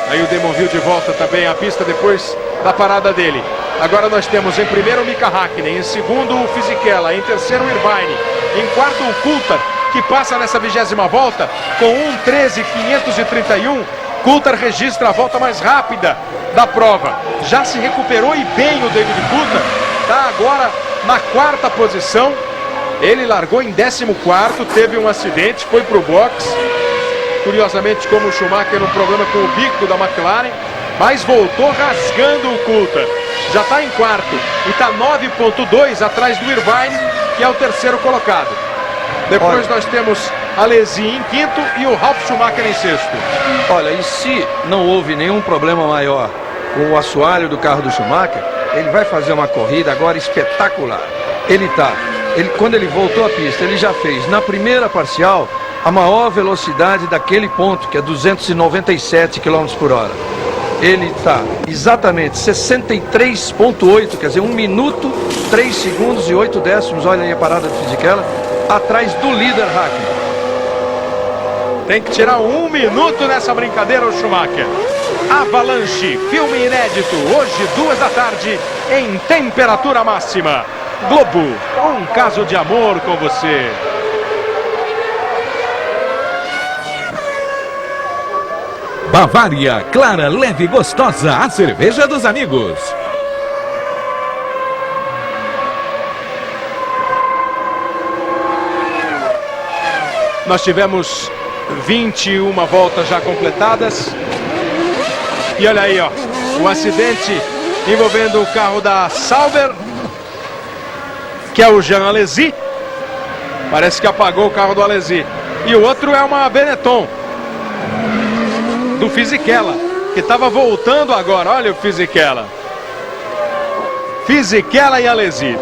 Aí o Damon Hill de volta também à pista depois da parada dele. Agora nós temos em primeiro o Mika Hakkinen, em segundo o Fisichella, em terceiro o Irvine, em quarto o Coulthard, que passa nessa 20ª volta com 1:13.531 Coulthard registra a volta mais rápida da prova. Já se recuperou e bem o David Coulthard. Está agora na 4ª posição. Ele largou em 14º, teve um acidente, foi para o box. Curiosamente, como o Schumacher, um problema com o bico da McLaren. Mas voltou rasgando o Coulthard. Já está em 4º e está 9,2 atrás do Irvine, que é o 3º colocado. Depois nós temos Alesi em 5º e o Ralf Schumacher em 6º. Olha, e se não houve nenhum problema maior com o assoalho do carro do Schumacher, ele vai fazer uma corrida agora espetacular. Quando ele voltou à pista, ele já fez na primeira parcial a maior velocidade daquele ponto, que é 297 km por hora. Ele está exatamente 63,8, quer dizer, 1 minuto, 3 segundos e 8 décimos, olha aí a parada do Fisichella, atrás do líder Hakkinen. Tem que tirar 1 minuto nessa brincadeira o Schumacher. Avalanche, filme inédito, hoje 2 da tarde, em temperatura máxima. Globo, um caso de amor com você. Bavária, clara, leve e gostosa, a cerveja dos amigos. Nós tivemos 21 voltas já completadas. E olha aí, ó, o acidente envolvendo o carro da Sauber, que é o Jean Alesi. Parece que apagou o carro do Alesi. E o outro é uma Benetton do Fisichella, que estava voltando agora. Olha o Fisichella. Fisichella e Alesi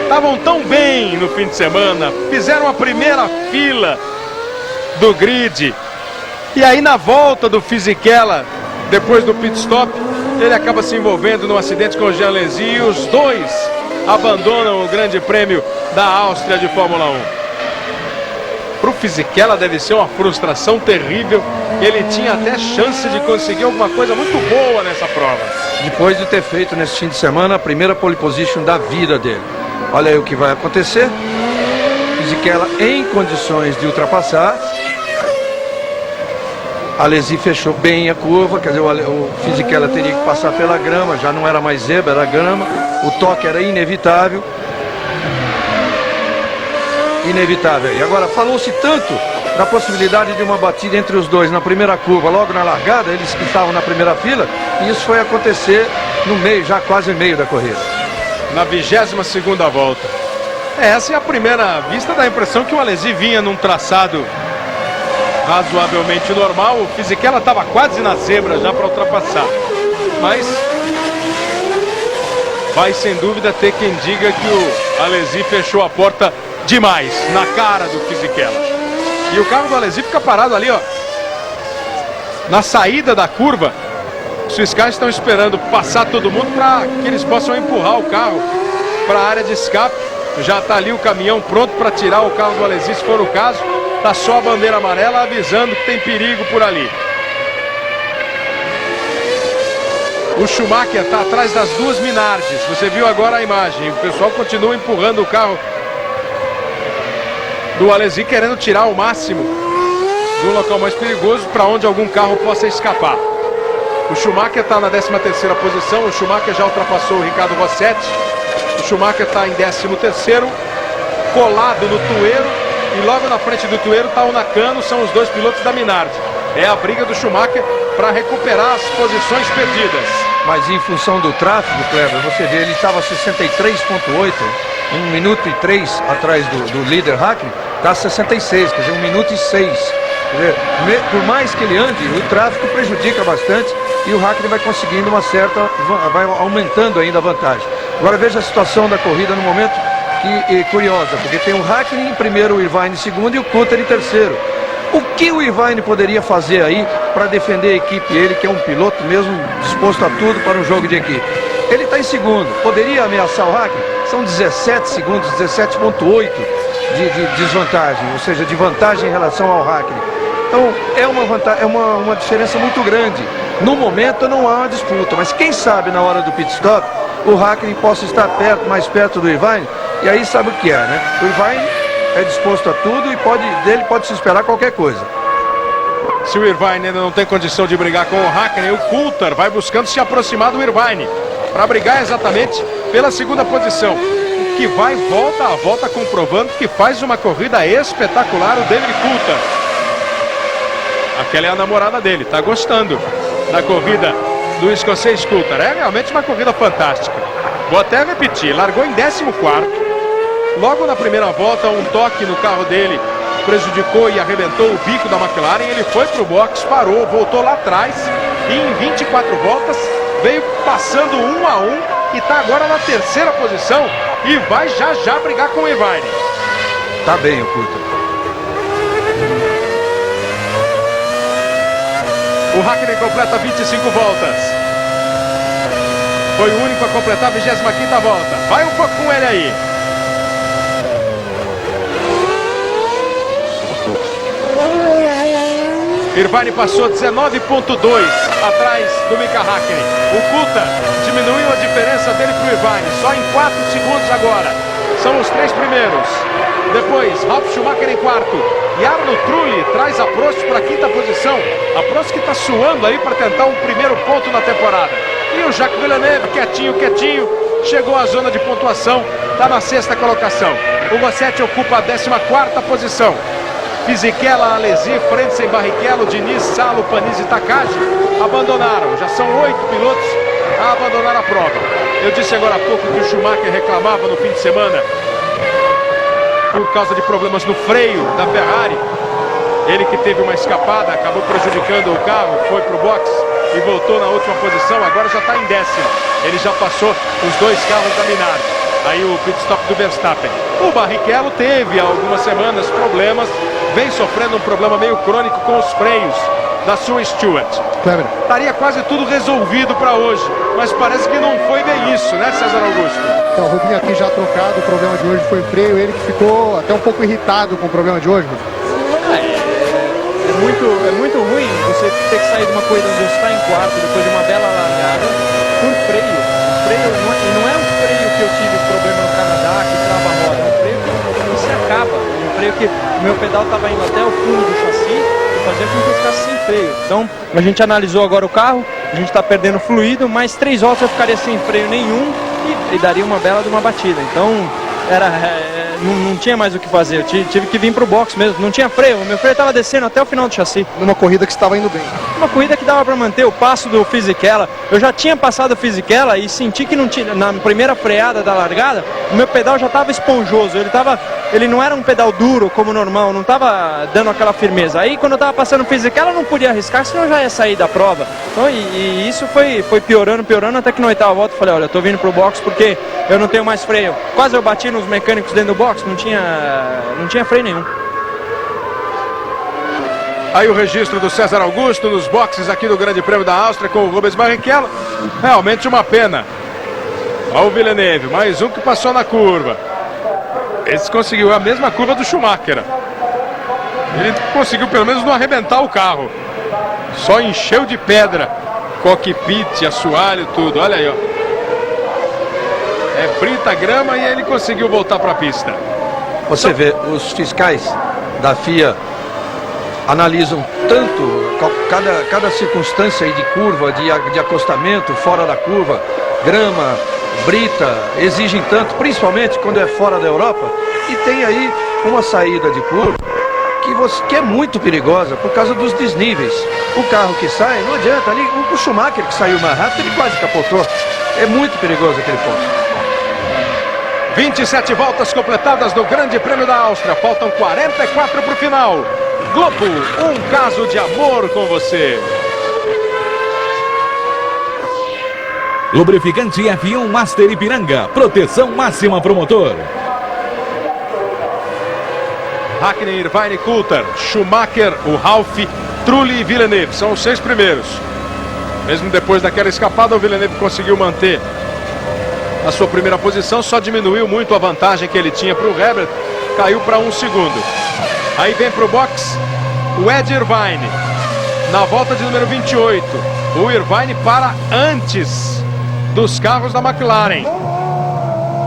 estavam tão bem no fim de semana, fizeram a primeira fila do grid. E aí na volta do Fisichella, depois do pit stop, ele acaba se envolvendo num acidente com o Jean Alesi e os dois abandonam o Grande Prêmio da Áustria de Fórmula 1. Para o Fisichella deve ser uma frustração terrível. Ele tinha até chance de conseguir alguma coisa muito boa nessa prova. Depois de ter feito nesse fim de semana a primeira pole position da vida dele. Olha aí o que vai acontecer. Fisichella em condições de ultrapassar. Alesi fechou bem a curva, quer dizer, o Fisichella teria que passar pela grama, já não era mais zebra, era grama. O toque era inevitável. Inevitável. E agora, falou-se tanto da possibilidade de uma batida entre os dois na primeira curva, logo na largada, eles que estavam na primeira fila, e isso foi acontecer no meio, já quase meio da corrida. Na 22ª volta. Essa é a primeira vista, dá a impressão que o Alesi vinha num traçado razoavelmente normal. O Fisichella estava quase na zebra já para ultrapassar. Mas vai sem dúvida ter quem diga que o Alesi fechou a porta demais na cara do Fisichella. E o carro do Alesi fica parado ali, ó, na saída da curva. Os fiscais estão esperando passar todo mundo para que eles possam empurrar o carro para a área de escape. Já está ali o caminhão pronto para tirar o carro do Alesi, se for o caso. Está só a bandeira amarela avisando que tem perigo por ali. O Schumacher está atrás das duas Minardes. Você viu agora a imagem. O pessoal continua empurrando o carro do Alesi, querendo tirar o máximo do local mais perigoso para onde algum carro possa escapar. O Schumacher está na 13ª posição. O Schumacher já ultrapassou o Ricardo Rossetti. O Schumacher está em 13º, colado no Tuero. E logo na frente do Tuero está o Nakano. São os dois pilotos da Minardi. É a briga do Schumacher para recuperar as posições perdidas. Mas em função do tráfego, Kleber, você vê, ele estava 63,8, 1 minuto e 3 atrás do líder Hakkinen, está 66, quer dizer, 1 minuto e 6. Quer dizer, por mais que ele ande, o tráfego prejudica bastante e o Hakkinen vai conseguindo uma certa, vai aumentando ainda a vantagem. Agora veja a situação da corrida no momento que é curiosa, porque tem o Hakkinen em primeiro, o Irvine em segundo e o Coulthard em terceiro. O que o Irvine poderia fazer aí para defender a equipe? Ele que é um piloto mesmo disposto a tudo para um jogo de equipe. Ele está em segundo. Poderia ameaçar o Hakkinen? São 17 segundos, 17,8 de desvantagem, ou seja, de vantagem em relação ao Hakkinen. Então é uma diferença muito grande. No momento não há uma disputa, mas quem sabe na hora do pit stop o Hakkinen possa estar mais perto do Irvine, e aí sabe o que é, né? O Irvine é disposto a tudo e dele pode se esperar qualquer coisa. Se o Irvine ainda não tem condição de brigar com o Hakkinen, o Coulthard vai buscando se aproximar do Irvine para brigar exatamente pela segunda posição. O que vai volta a volta comprovando que faz uma corrida espetacular o David Coulthard. Aquela é a namorada dele, tá gostando da corrida do escocês Coulthard. É realmente uma corrida fantástica. Vou até repetir, largou em 14º. Logo na primeira volta, um toque no carro dele prejudicou e arrebentou o bico da McLaren. Ele foi para o box, parou, voltou lá atrás e em 24 voltas veio passando 1 a 1 e está agora na terceira posição e vai já brigar com o Irvine. Tá bem o Coulthard. O Hakkinen completa 25 voltas. Foi o único a completar a 25ª volta. Vai um pouco com ele aí. Irvine passou 19,2 atrás do Mika Hakkinen. O Coulthard diminuiu a diferença dele para o Irvine. Só em 4 segundos agora. São os 3 primeiros. Depois, Ralf Schumacher em 4º. E Arno Trulli traz a Prost para a 5ª posição. A Prost que está suando aí para tentar um primeiro ponto na temporada. E o Jacques Villeneuve, quietinho, chegou à zona de pontuação. Está na 6ª colocação. O Rossetti ocupa a 14ª posição. Fisichella, Alesi, Frentzen, Barrichello, Diniz, Salo, Panizzi e Takagi abandonaram. Já são 8 pilotos a abandonar a prova. Eu disse agora há pouco que o Schumacher reclamava no fim de semana por causa de problemas no freio da Ferrari. Ele que teve uma escapada, acabou prejudicando o carro, foi para o box e voltou na última posição, agora já está em 10º. Ele já passou os 2 carros da Minardi. Aí o pit stop do Verstappen. O Barrichello teve há algumas semanas problemas, vem sofrendo um problema meio crônico com os freios da sua Stewart. Kleber. Estaria quase tudo resolvido para hoje, mas parece que não foi bem isso, né, César Augusto? Então, o Rubinho aqui já trocado, o problema de hoje foi o freio, ele que ficou até um pouco irritado com o problema de hoje. É muito ruim você ter que sair de uma corrida onde você está em 4º, depois de uma bela largada, por freio. O freio não é um freio que eu tive problema no Canadá, que trava a roda, é um freio que você acaba. Um freio que o meu pedal estava indo até o fundo do chassi e fazia com que eu ficasse sem freio. Então, a gente analisou agora o carro, a gente está perdendo fluido, mais 3 voltas eu ficaria sem freio nenhum e daria uma bela de uma batida. Então, não tinha mais o que fazer, eu tive que vir para o box mesmo, não tinha freio, o meu freio estava descendo até o final do chassi. Numa corrida que estava indo bem. Uma corrida que dava para manter o passo do Fisichella. Eu já tinha passado o Fisichella e senti que não tinha, na primeira freada da largada, o meu pedal já estava esponjoso, ele não era um pedal duro como normal, não estava dando aquela firmeza. Aí quando eu estava passando o Fisichella eu não podia arriscar, senão eu já ia sair da prova. Então, e isso foi piorando, até que na 8ª volta eu falei, olha, eu tô vindo pro box porque eu não tenho mais freio. Quase eu bati nos mecânicos dentro do box, não tinha freio nenhum. Aí o registro do César Augusto nos boxes aqui do Grande Prêmio da Áustria com o Rubens Barrichello. Realmente uma pena. Olha o Villeneuve, mais um que passou na curva. Esse conseguiu a mesma curva do Schumacher. Ele conseguiu pelo menos não arrebentar o carro. Só encheu de pedra. Cockpit, assoalho, tudo. Olha aí, ó. É brita grama e ele conseguiu voltar para a pista. Você vê, os fiscais da FIA analisam tanto cada circunstância aí de curva, de acostamento, fora da curva, grama, brita, exigem tanto, principalmente quando é fora da Europa, e tem aí uma saída de curva que é muito perigosa por causa dos desníveis. O carro que sai, não adianta, ali o Schumacher que saiu mais rápido, ele quase capotou. É muito perigoso aquele ponto. 27 voltas completadas no Grande Prêmio da Áustria. Faltam 44 para o final. Globo, um caso de amor com você. Lubrificante F1 Master Ipiranga. Proteção máxima pro motor. Hakkinen, Irvine, Coulthard, Schumacher, o Ralf, Trulli e Villeneuve. São os 6 primeiros. Mesmo depois daquela escapada, o Villeneuve conseguiu manter a sua primeira posição, só diminuiu muito a vantagem que ele tinha para o Herbert, caiu para 1 segundo. Aí vem para o box o Ed Irvine, na volta de número 28. O Irvine para antes dos carros da McLaren.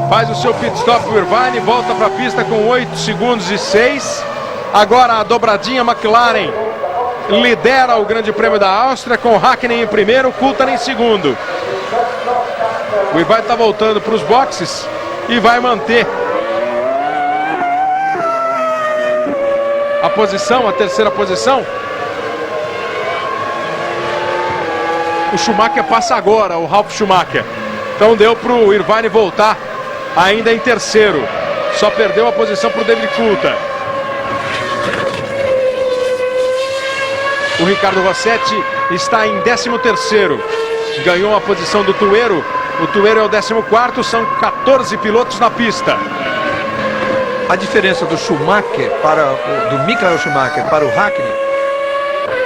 Faz o seu pit stop o Irvine, volta para a pista com 8 segundos e 6. Agora a dobradinha McLaren lidera o Grande Prêmio da Áustria com Hakkinen em primeiro, Coulthard em segundo. O Irvine está voltando para os boxes e vai manter a posição, a terceira posição. O Schumacher passa agora, o Ralf Schumacher. Então deu para o Irvine voltar ainda em terceiro. Só perdeu a posição para o David Coulthard. O Ricardo Rossetti está em 13º. Ganhou a posição do Tuero. O Tuero é o 14º, são 14 pilotos na pista. A diferença do Schumacher do Michael Schumacher para o Hakkinen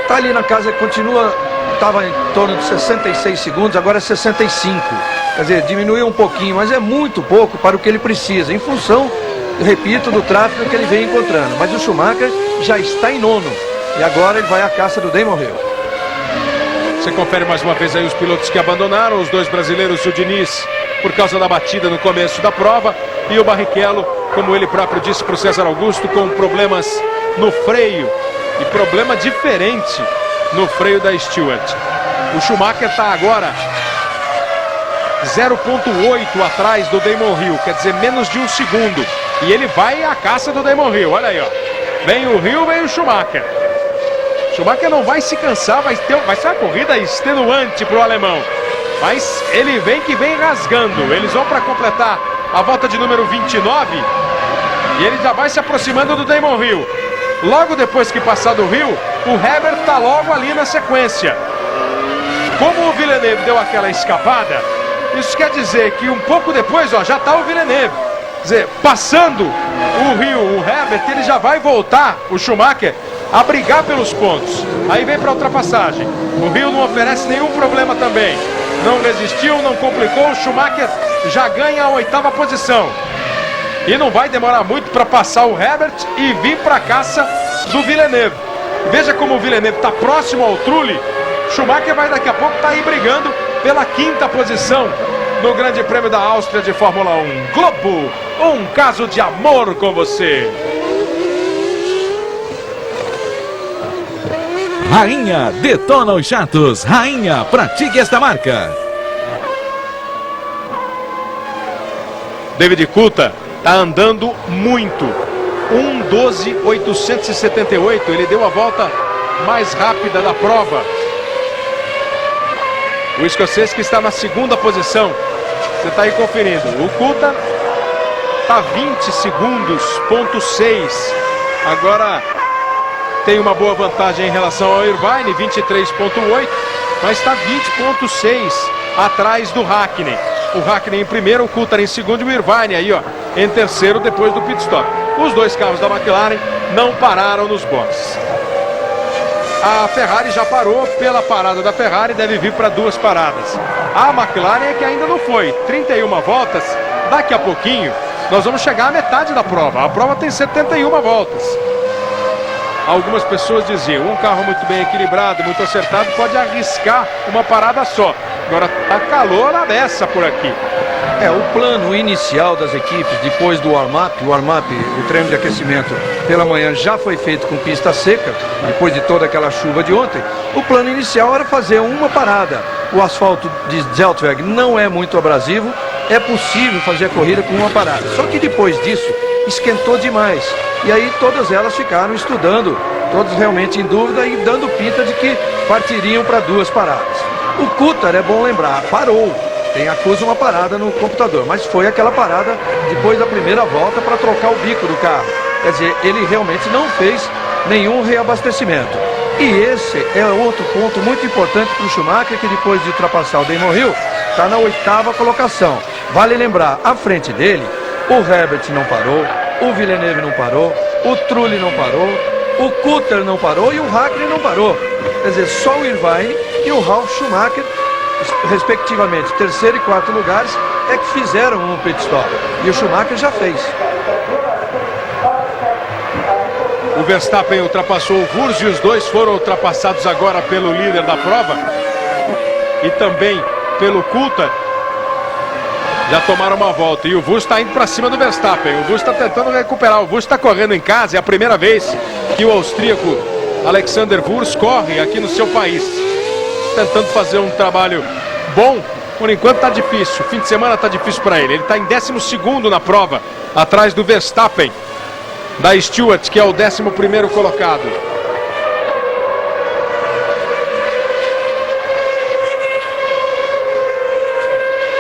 está ali na casa, estava em torno de 66 segundos, agora é 65. Quer dizer, diminuiu um pouquinho, mas é muito pouco para o que ele precisa, em função, repito, do tráfego que ele vem encontrando. Mas o Schumacher já está em nono e agora ele vai à caça do Damon Hill. Você confere mais uma vez aí os pilotos que abandonaram, os dois brasileiros, o Diniz, por causa da batida no começo da prova, e o Barrichello, como ele próprio disse para o César Augusto, com problemas no freio, e problema diferente no freio da Stewart. O Schumacher está agora 0,8 atrás do Damon Hill, quer dizer, menos de um segundo, e ele vai à caça do Damon Hill. Olha aí, ó. Vem o Hill, vem o Schumacher. Schumacher não vai se cansar, vai ser uma corrida extenuante para o alemão. Mas ele vem rasgando. Eles vão para completar a volta de número 29. E ele já vai se aproximando do Damon Hill. Logo depois que passar do Hill, o Herbert está logo ali na sequência. Como o Villeneuve deu aquela escapada, isso quer dizer que um pouco depois, ó, já está o Villeneuve. Quer dizer, passando o Hill, o Herbert, ele já vai voltar, o Schumacher, a brigar pelos pontos. Aí vem para a ultrapassagem. O Hill não oferece nenhum problema também. Não resistiu, não complicou. O Schumacher já ganha a 8ª posição. E não vai demorar muito para passar o Herbert e vir para a caça do Villeneuve. Veja como o Villeneuve está próximo ao Trulli. Schumacher vai daqui a pouco estar aí brigando pela 5ª posição no Grande Prêmio da Áustria de Fórmula 1. Globo, um caso de amor com você. Rainha, detona os chatos. Rainha, pratique esta marca. David Coulthard está andando muito. 1:12.878. Ele deu a volta mais rápida da prova. O escocês que está na 2ª posição. Você está aí conferindo. O Coulthard está 20 segundos, ponto 6. Agora tem uma boa vantagem em relação ao Irvine, 23,8, mas está 20,6 atrás do Hakkinen. O Hakkinen em primeiro, o Coulthard em segundo e o Irvine aí, ó, em terceiro depois do pit stop. Os dois carros da McLaren não pararam nos boxes. A Ferrari já parou, pela parada da Ferrari deve vir para 2 paradas. A McLaren é que ainda não foi, 31 voltas, daqui a pouquinho nós vamos chegar à metade da prova. A prova tem 71 voltas. Algumas pessoas diziam, um carro muito bem equilibrado, muito acertado, pode arriscar uma parada só. Agora tá calor a beça por aqui. O plano inicial das equipes, depois do warm-up, o treino de aquecimento pela manhã já foi feito com pista seca, depois de toda aquela chuva de ontem. O plano inicial era fazer uma parada. O asfalto de Zeltweg não é muito abrasivo, é possível fazer a corrida com uma parada. Só que depois disso, esquentou demais. E aí todas elas ficaram estudando, todas realmente em dúvida e dando pinta de que partiriam para 2 paradas. O Coulthard, é bom lembrar, parou. Acusa uma parada no computador, mas foi aquela parada depois da primeira volta para trocar o bico do carro. Quer dizer, ele realmente não fez nenhum reabastecimento. E esse é outro ponto muito importante para o Schumacher, que depois de ultrapassar o Damon Hill, está na 8ª colocação. Vale lembrar, à frente dele, o Herbert não parou, o Villeneuve não parou, o Trulli não parou, o Coulthard não parou e o Hakkinen não parou. Quer dizer, só o Irvine e o Ralf Schumacher, respectivamente 3º e 4º lugares, é que fizeram um pit stop. E o Schumacher já fez. O Verstappen ultrapassou o Wurz e os dois foram ultrapassados agora pelo líder da prova e também pelo Coulthard. Já tomaram uma volta e o Wurz está indo para cima do Verstappen. O Wurz está tentando recuperar. O Wurz está correndo em casa. É a primeira vez que o austríaco Alexander Wurz corre aqui no seu país, tentando fazer um trabalho bom. Por enquanto tá difícil, fim de semana tá difícil para ele. Ele tá em 12º na prova, atrás do Verstappen, da Stewart, que é o 11º colocado.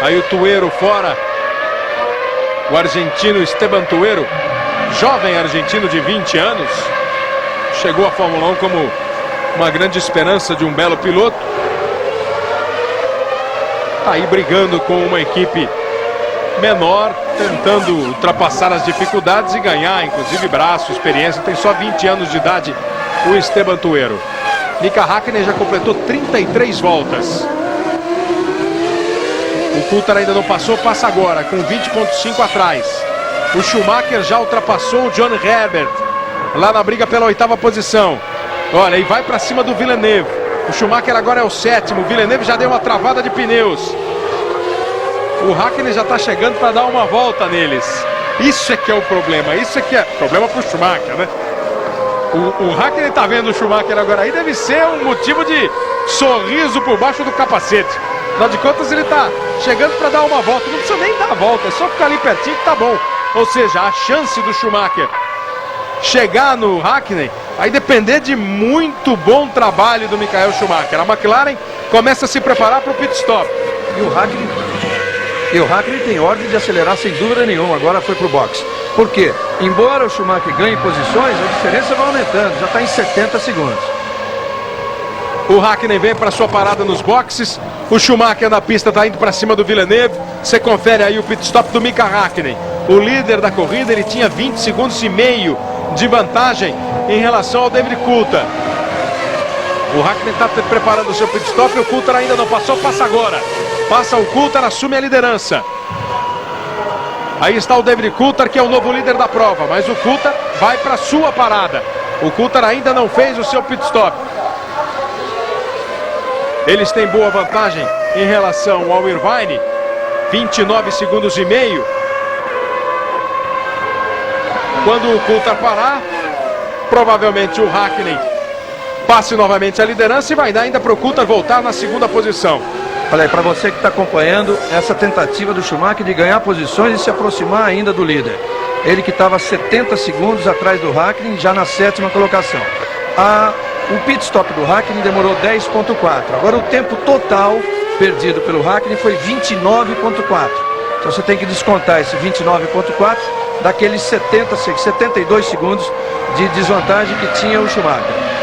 Aí o Tuero fora, o argentino Esteban Tuero, jovem argentino de 20 anos, chegou à Fórmula 1 como uma grande esperança de um belo piloto. Está aí brigando com uma equipe menor, tentando ultrapassar as dificuldades e ganhar, inclusive braço, experiência. Tem só 20 anos de idade o Esteban Tuero. Mika Häkkinen já completou 33 voltas. O Coulthard ainda não passou, passa agora, com 20,5 atrás. O Schumacher já ultrapassou o John Herbert, lá na briga pela 8ª posição. Olha, e vai para cima do Villeneuve. O Schumacher agora é o 7º, o Villeneuve já deu uma travada de pneus. O Häkkinen já está chegando para dar uma volta neles. Isso é que é o problema, isso é que é problema para o Schumacher, né? O Häkkinen está vendo o Schumacher agora aí, deve ser um motivo de sorriso por baixo do capacete. Afinal de contas, ele está chegando para dar uma volta. Não precisa nem dar a volta, é só ficar ali pertinho que tá bom. Ou seja, a chance do Schumacher chegar no Häkkinen vai depender de muito bom trabalho do Michael Schumacher. A McLaren começa a se preparar para o pit stop. E o Häkkinen tem ordem de acelerar sem dúvida nenhuma. Agora foi para o box. Por quê? Embora o Schumacher ganhe posições, a diferença vai aumentando. Já está em 70 segundos. O Häkkinen vem para sua parada nos boxes. O Schumacher na pista está indo para cima do Villeneuve. Você confere aí o pit stop do Mika Häkkinen. O líder da corrida, ele tinha 20 segundos e meio de vantagem em relação ao David Coulthard. O Häkkinen está preparando o seu pit stop. O Coulthard ainda não passou, passa agora. Passa o Coulthard, assume a liderança. Aí está o David Coulthard, que é o novo líder da prova. Mas o Coulthard vai para sua parada. O Coulthard ainda não fez o seu pit stop. Eles têm boa vantagem em relação ao Irvine, 29 segundos e meio. Quando o Coulthard parar, provavelmente o Häkkinen passe novamente a liderança e vai dar ainda para o Coulthard voltar na segunda posição. Olha aí, para você que está acompanhando essa tentativa do Schumacher de ganhar posições e se aproximar ainda do líder. Ele que estava 70 segundos atrás do Häkkinen, já na 7ª colocação. O pit stop do Häkkinen demorou 10,4. Agora o tempo total perdido pelo Häkkinen foi 29,4. Então você tem que descontar esse 29,4 daqueles 72 segundos de desvantagem que tinha o Schumacher.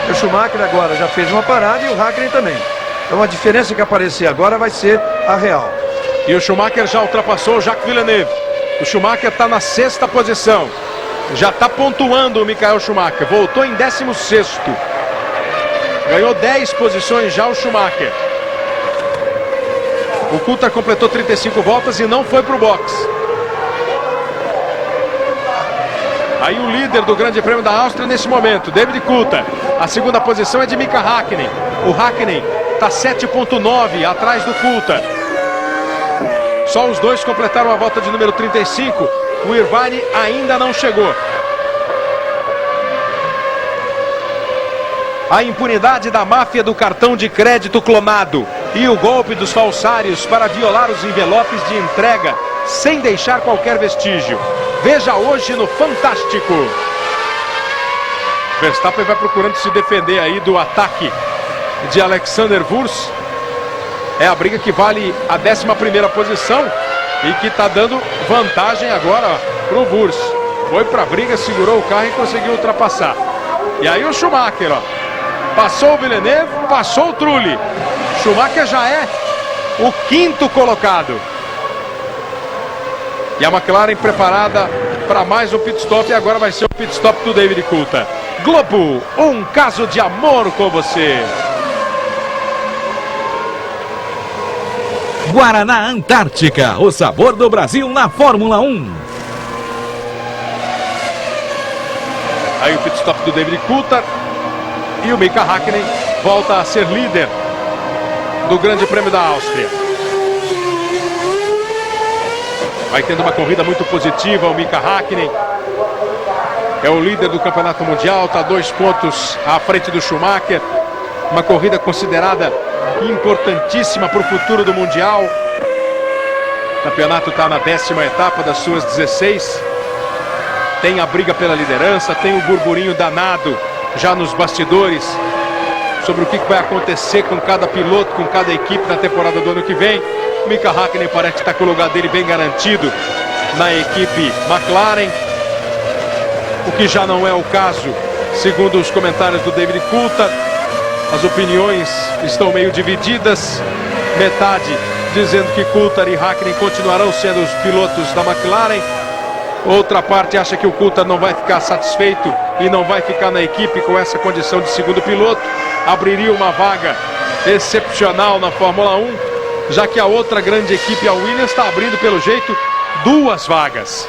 O Schumacher agora já fez uma parada e o Häkkinen também. Então a diferença que aparecer agora vai ser a real. E o Schumacher já ultrapassou o Jacques Villeneuve. O Schumacher está na 6ª posição. Já está pontuando o Michael Schumacher. Voltou em 16º. Ganhou 10 posições já o Schumacher. O Coulthard completou 35 voltas e não foi para o box. Aí o líder do Grande Prêmio da Áustria nesse momento, David Coulthard. A segunda posição é de Mika Häkkinen. O Häkkinen está 7,9 atrás do Coulthard. Só os dois completaram a volta de número 35. O Irvine ainda não chegou. A impunidade da máfia do cartão de crédito clonado e o golpe dos falsários para violar os envelopes de entrega sem deixar qualquer vestígio. Veja hoje no Fantástico. Verstappen vai procurando se defender aí do ataque de Alexander Wurz. É a briga que vale a 11ª posição e que está dando vantagem agora para o Wurz. Foi para a briga, segurou o carro e conseguiu ultrapassar. E aí o Schumacher, ó. Passou o Villeneuve, passou o Trulli. Schumacher já é o 5º colocado. E a McLaren preparada para mais um pit stop. E agora vai ser o pit stop do David Coulthard. Globo, um caso de amor com você. Guaraná Antártica, o sabor do Brasil na Fórmula 1. Aí o pit stop do David Coulthard. E o Mika Häkkinen volta a ser líder do Grande Prêmio da Áustria. Vai tendo uma corrida muito positiva o Mika Häkkinen. é o líder do Campeonato Mundial, está 2 pontos à frente do Schumacher. Uma corrida considerada importantíssima para o futuro do Mundial. O campeonato está na 10ª etapa das suas 16. Tem a briga pela liderança, tem o burburinho danado já nos bastidores sobre o que vai acontecer com cada piloto, com cada equipe na temporada do ano que vem. Mika Häkkinen parece que está com o lugar dele bem garantido na equipe McLaren, o que já não é o caso, segundo os comentários do David Coulthard. As opiniões estão meio divididas, metade dizendo que Coulthard e Häkkinen continuarão sendo os pilotos da McLaren, outra parte acha que o Coulthard não vai ficar satisfeito e não vai ficar na equipe com essa condição de segundo piloto, abriria uma vaga excepcional na Fórmula 1, já que a outra grande equipe, a Williams, está abrindo pelo jeito 2 vagas.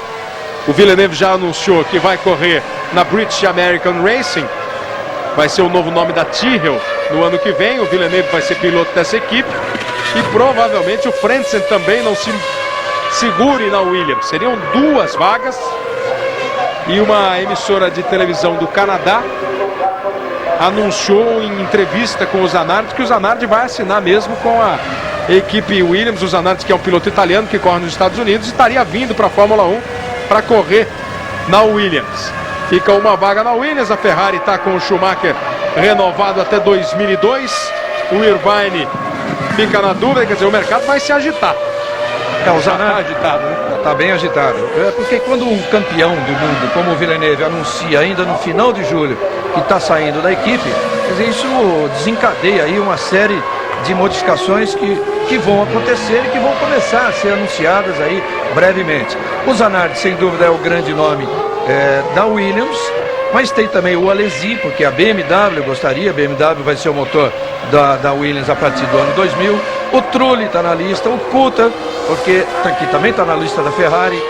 O Villeneuve já anunciou que vai correr na British American Racing, vai ser o novo nome da Tyrrell no ano que vem. O Villeneuve vai ser piloto dessa equipe e provavelmente o Frentzen também não se segure na Williams. Seriam 2 vagas, e uma emissora de televisão do Canadá anunciou em entrevista com o Zanardi que o Zanardi vai assinar mesmo com a equipe Williams. O Zanardi, que é um piloto italiano que corre nos Estados Unidos, estaria vindo para a Fórmula 1 para correr na Williams. Fica uma vaga na Williams. A Ferrari está com o Schumacher renovado até 2002. O Irvine fica na dúvida, quer dizer, o mercado vai se agitar. O Zanardi agitado, né? está bem agitado. Porque quando um campeão do mundo como o Villeneuve anuncia ainda no final de julho que está saindo da equipe, quer dizer, isso desencadeia aí uma série de modificações que vão acontecer e que vão começar a ser anunciadas aí brevemente. O Zanardi, sem dúvida, é o grande nome da Williams, mas tem também o Alesi, porque a BMW gostaria, a BMW vai ser o motor da Williams a partir do ano 2000. O Trulli está na lista, o Coulthard, porque aqui também está na lista da Ferrari,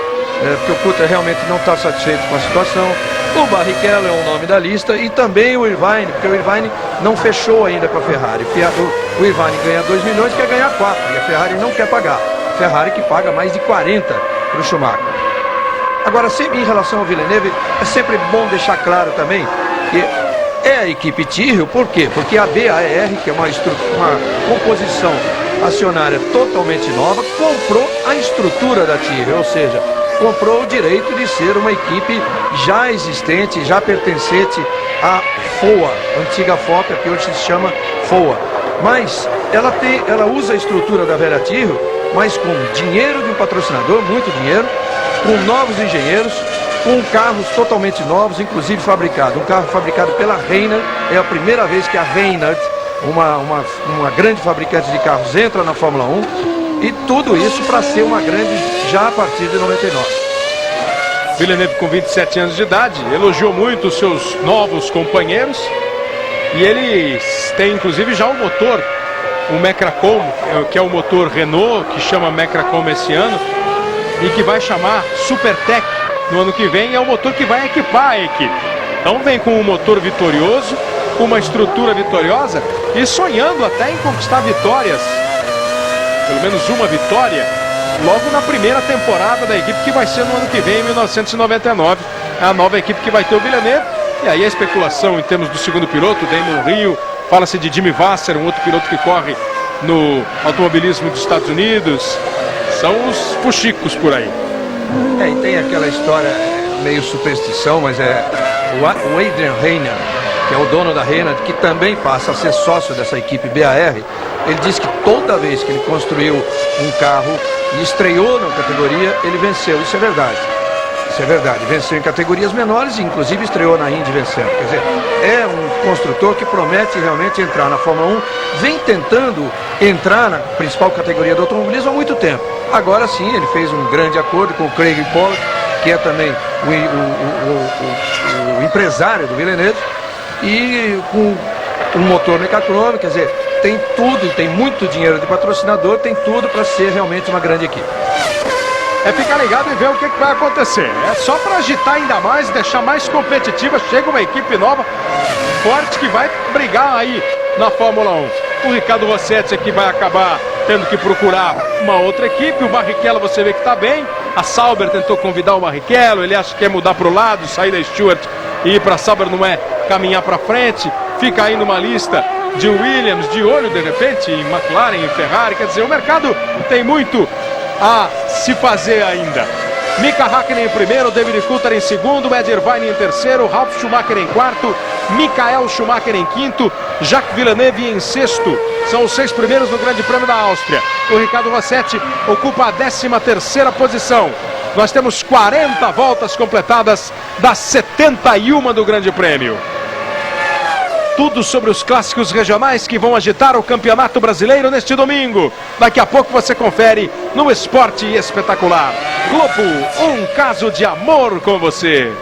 porque o Coulthard realmente não está satisfeito com a situação. O Barrichello é o nome da lista, e também o Irvine, porque o Irvine não fechou ainda com a Ferrari. O Irvine ganha 2 milhões, quer ganhar 4, e a Ferrari não quer pagar. A Ferrari que paga mais de 40 para o Schumacher. Agora, sempre em relação ao Villeneuve, é sempre bom deixar claro também que é a equipe Tyrrell. Por quê? Porque a BAR, que é uma composição acionária totalmente nova, comprou a estrutura da Tyrrell, ou seja, comprou o direito de ser uma equipe já existente, já pertencente à FOA, antiga FOCA, que hoje se chama FOA. Mas ela usa a estrutura da velha Tyrrell, mas com dinheiro de um patrocinador, muito dinheiro, com novos engenheiros, com carros totalmente novos, inclusive fabricado. Um carro fabricado pela Reynard, é a primeira vez que a Reynard, uma grande fabricante de carros, entra na Fórmula 1, e tudo isso para ser uma grande já a partir de 99. Villeneuve, com 27 anos de idade, elogiou muito os seus novos companheiros, e eles têm inclusive já o motor, o Mecracom, que é o motor Renault, que chama Mecracom esse ano, e que vai chamar Supertech no ano que vem. É o motor que vai equipar a equipe. Então vem com um motor vitorioso, com uma estrutura vitoriosa e sonhando até em conquistar vitórias, pelo menos uma vitória, logo na primeira temporada da equipe, que vai ser no ano que vem, em 1999. É a nova equipe que vai ter o Villeneuve. E aí a especulação em termos do segundo piloto, Damon Hill, fala-se de Jimmy Vasser, um outro piloto que corre no automobilismo dos Estados Unidos. São os fuxicos por aí. E tem aquela história meio superstição, mas o Adrian Reynard, que é o dono da Reynard, que também passa a ser sócio dessa equipe BAR. Ele disse que toda vez que ele construiu um carro e estreou na categoria, ele venceu. Isso é verdade. Isso é verdade. Venceu em categorias menores e inclusive estreou na Indy vencendo. Quer dizer, é um construtor que promete realmente entrar na Fórmula 1, vem tentando entrar na principal categoria do automobilismo há muito tempo. Agora sim, ele fez um grande acordo com o Craig Pollock, que é também o empresário do Villeneuve, e com um motor Mecachrome, quer dizer, tem tudo, tem muito dinheiro de patrocinador, tem tudo para ser realmente uma grande equipe. É ficar ligado e ver o que vai acontecer. É só para agitar ainda mais, deixar mais competitiva. Chega uma equipe nova, forte, que vai brigar aí na Fórmula 1. O Ricardo Rossetti aqui vai acabar tendo que procurar uma outra equipe. O Barrichello você vê que está bem. A Sauber tentou convidar o Barrichello, ele acha que quer mudar para o lado, sair da Stewart e ir para a Sauber não é caminhar para frente. Fica aí numa lista de Williams, de olho de repente em McLaren, em Ferrari. Quer dizer, o mercado tem muito a se fazer ainda. Mika Häkkinen em primeiro, David Coulthard em segundo, Ed Irvine em terceiro, Ralf Schumacher em quarto, Michael Schumacher em quinto, Jacques Villeneuve em sexto. São os 6 primeiros do Grande Prêmio da Áustria. O Ricardo Rossetti ocupa a 13ª posição. Nós temos 40 voltas completadas das 71 do Grande Prêmio. Tudo sobre os clássicos regionais que vão agitar o Campeonato Brasileiro neste domingo. Daqui a pouco você confere no Esporte Espetacular. Globo, um caso de amor com você.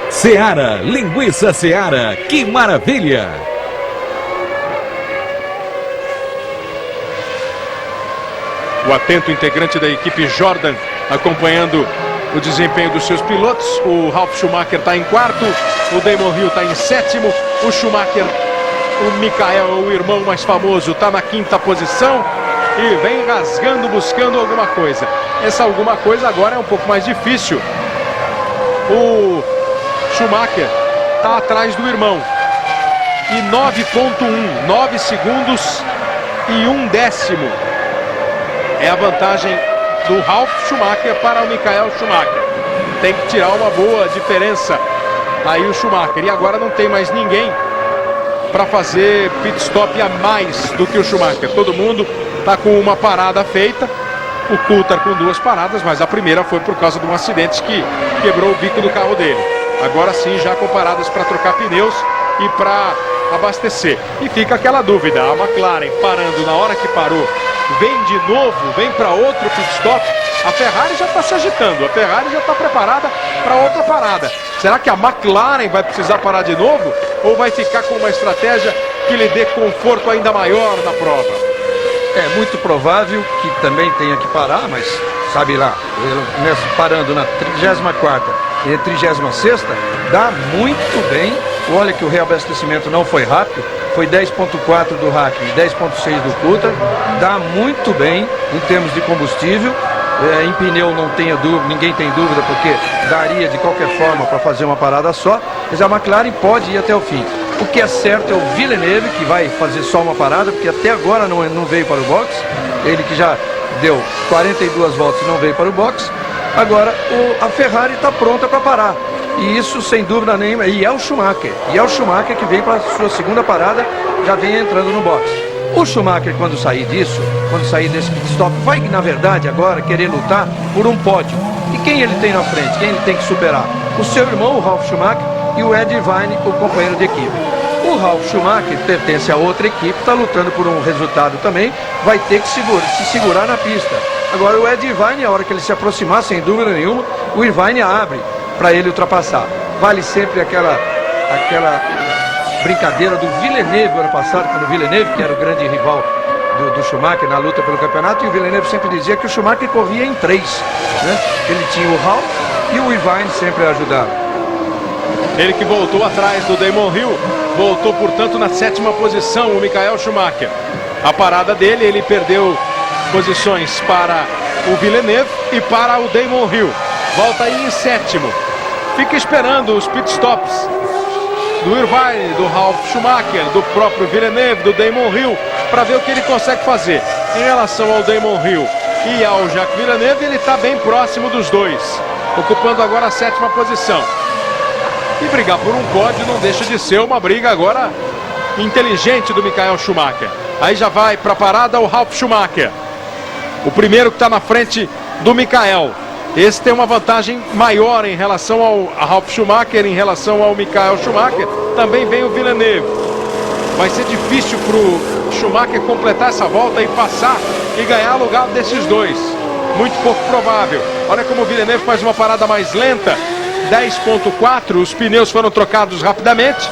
Seara, linguiça Seara, que maravilha! O atento integrante da equipe Jordan acompanhando o desempenho dos seus pilotos. O Ralf Schumacher está em quarto, o Damon Hill está em sétimo, o Schumacher, o Michael, o irmão mais famoso, está na 5ª posição e vem rasgando, buscando alguma coisa. Essa alguma coisa agora é um pouco mais difícil. O Schumacher está atrás do irmão e 9,1, 9 segundos e 1 décimo é a vantagem do Ralf Schumacher para o Michael Schumacher. Tem que tirar uma boa diferença aí o Schumacher. E agora não tem mais ninguém para fazer pit stop a mais do que o Schumacher. Todo mundo está com uma parada feita. O Coulthard com 2 paradas, mas a primeira foi por causa de um acidente que quebrou o bico do carro dele. Agora sim, já com paradas para trocar pneus e para abastecer. E fica aquela dúvida, a McLaren parando na hora que parou, vem de novo, vem para outro pit stop. A Ferrari já está se agitando, a Ferrari já está preparada para outra parada. Será que a McLaren vai precisar parar de novo? Ou vai ficar com uma estratégia que lhe dê conforto ainda maior na prova? É muito provável que também tenha que parar, mas sabe lá, parando na 34ª e 36ª, dá muito bem. Olha que o reabastecimento não foi rápido, foi 10,4 do Häkkinen, 10,6 do Coulthard, dá muito bem em termos de combustível. Em pneu não tenha dúvida, ninguém tem dúvida, porque daria de qualquer forma para fazer uma parada só, mas a McLaren pode ir até o fim. O que é certo é o Villeneuve, que vai fazer só uma parada, porque até agora não veio para o box, ele que já deu 42 voltas e não veio para o box. Agora a Ferrari está pronta para parar. E isso sem dúvida nenhuma, e é o Schumacher que vem para a sua segunda parada, já vem entrando no box. O Schumacher, quando sair disso, quando sair desse pit stop, vai na verdade agora querer lutar por um pódio. E quem ele tem na frente, quem ele tem que superar? O seu irmão, o Ralf Schumacher, e o Ed Irvine, o companheiro de equipe. O Ralf Schumacher pertence a outra equipe, está lutando por um resultado também, vai ter que se segurar na pista. Agora o Ed Irvine, a hora que ele se aproximar, sem dúvida nenhuma, o Irvine abre para ele ultrapassar. Vale sempre aquela brincadeira do Villeneuve ano passado, quando o Villeneuve, que era o grande rival do Schumacher na luta pelo campeonato, e o Villeneuve sempre dizia que o Schumacher corria em 3, né? Ele tinha o Ralf e o Irvine sempre ajudaram. Ele que voltou atrás do Damon Hill, voltou portanto na 7ª posição, o Michael Schumacher. A parada dele, ele perdeu posições para o Villeneuve e para o Damon Hill. Volta aí em 7º. Fica esperando os pitstops do Irvine, do Ralf Schumacher, do próprio Villeneuve, do Damon Hill, para ver o que ele consegue fazer. Em relação ao Damon Hill e ao Jacques Villeneuve, ele está bem próximo dos dois, ocupando agora a 7ª posição. E brigar por um pódio não deixa de ser uma briga agora inteligente do Michael Schumacher. Aí já vai para a parada o Ralf Schumacher, o primeiro que está na frente do Michael. Esse tem uma vantagem maior em relação ao Ralf Schumacher, em relação ao Michael Schumacher. Também vem o Villeneuve. Vai ser difícil para o Schumacher completar essa volta e passar e ganhar lugar desses dois. Muito pouco provável. Olha como o Villeneuve faz uma parada mais lenta. 10,4, os pneus foram trocados rapidamente.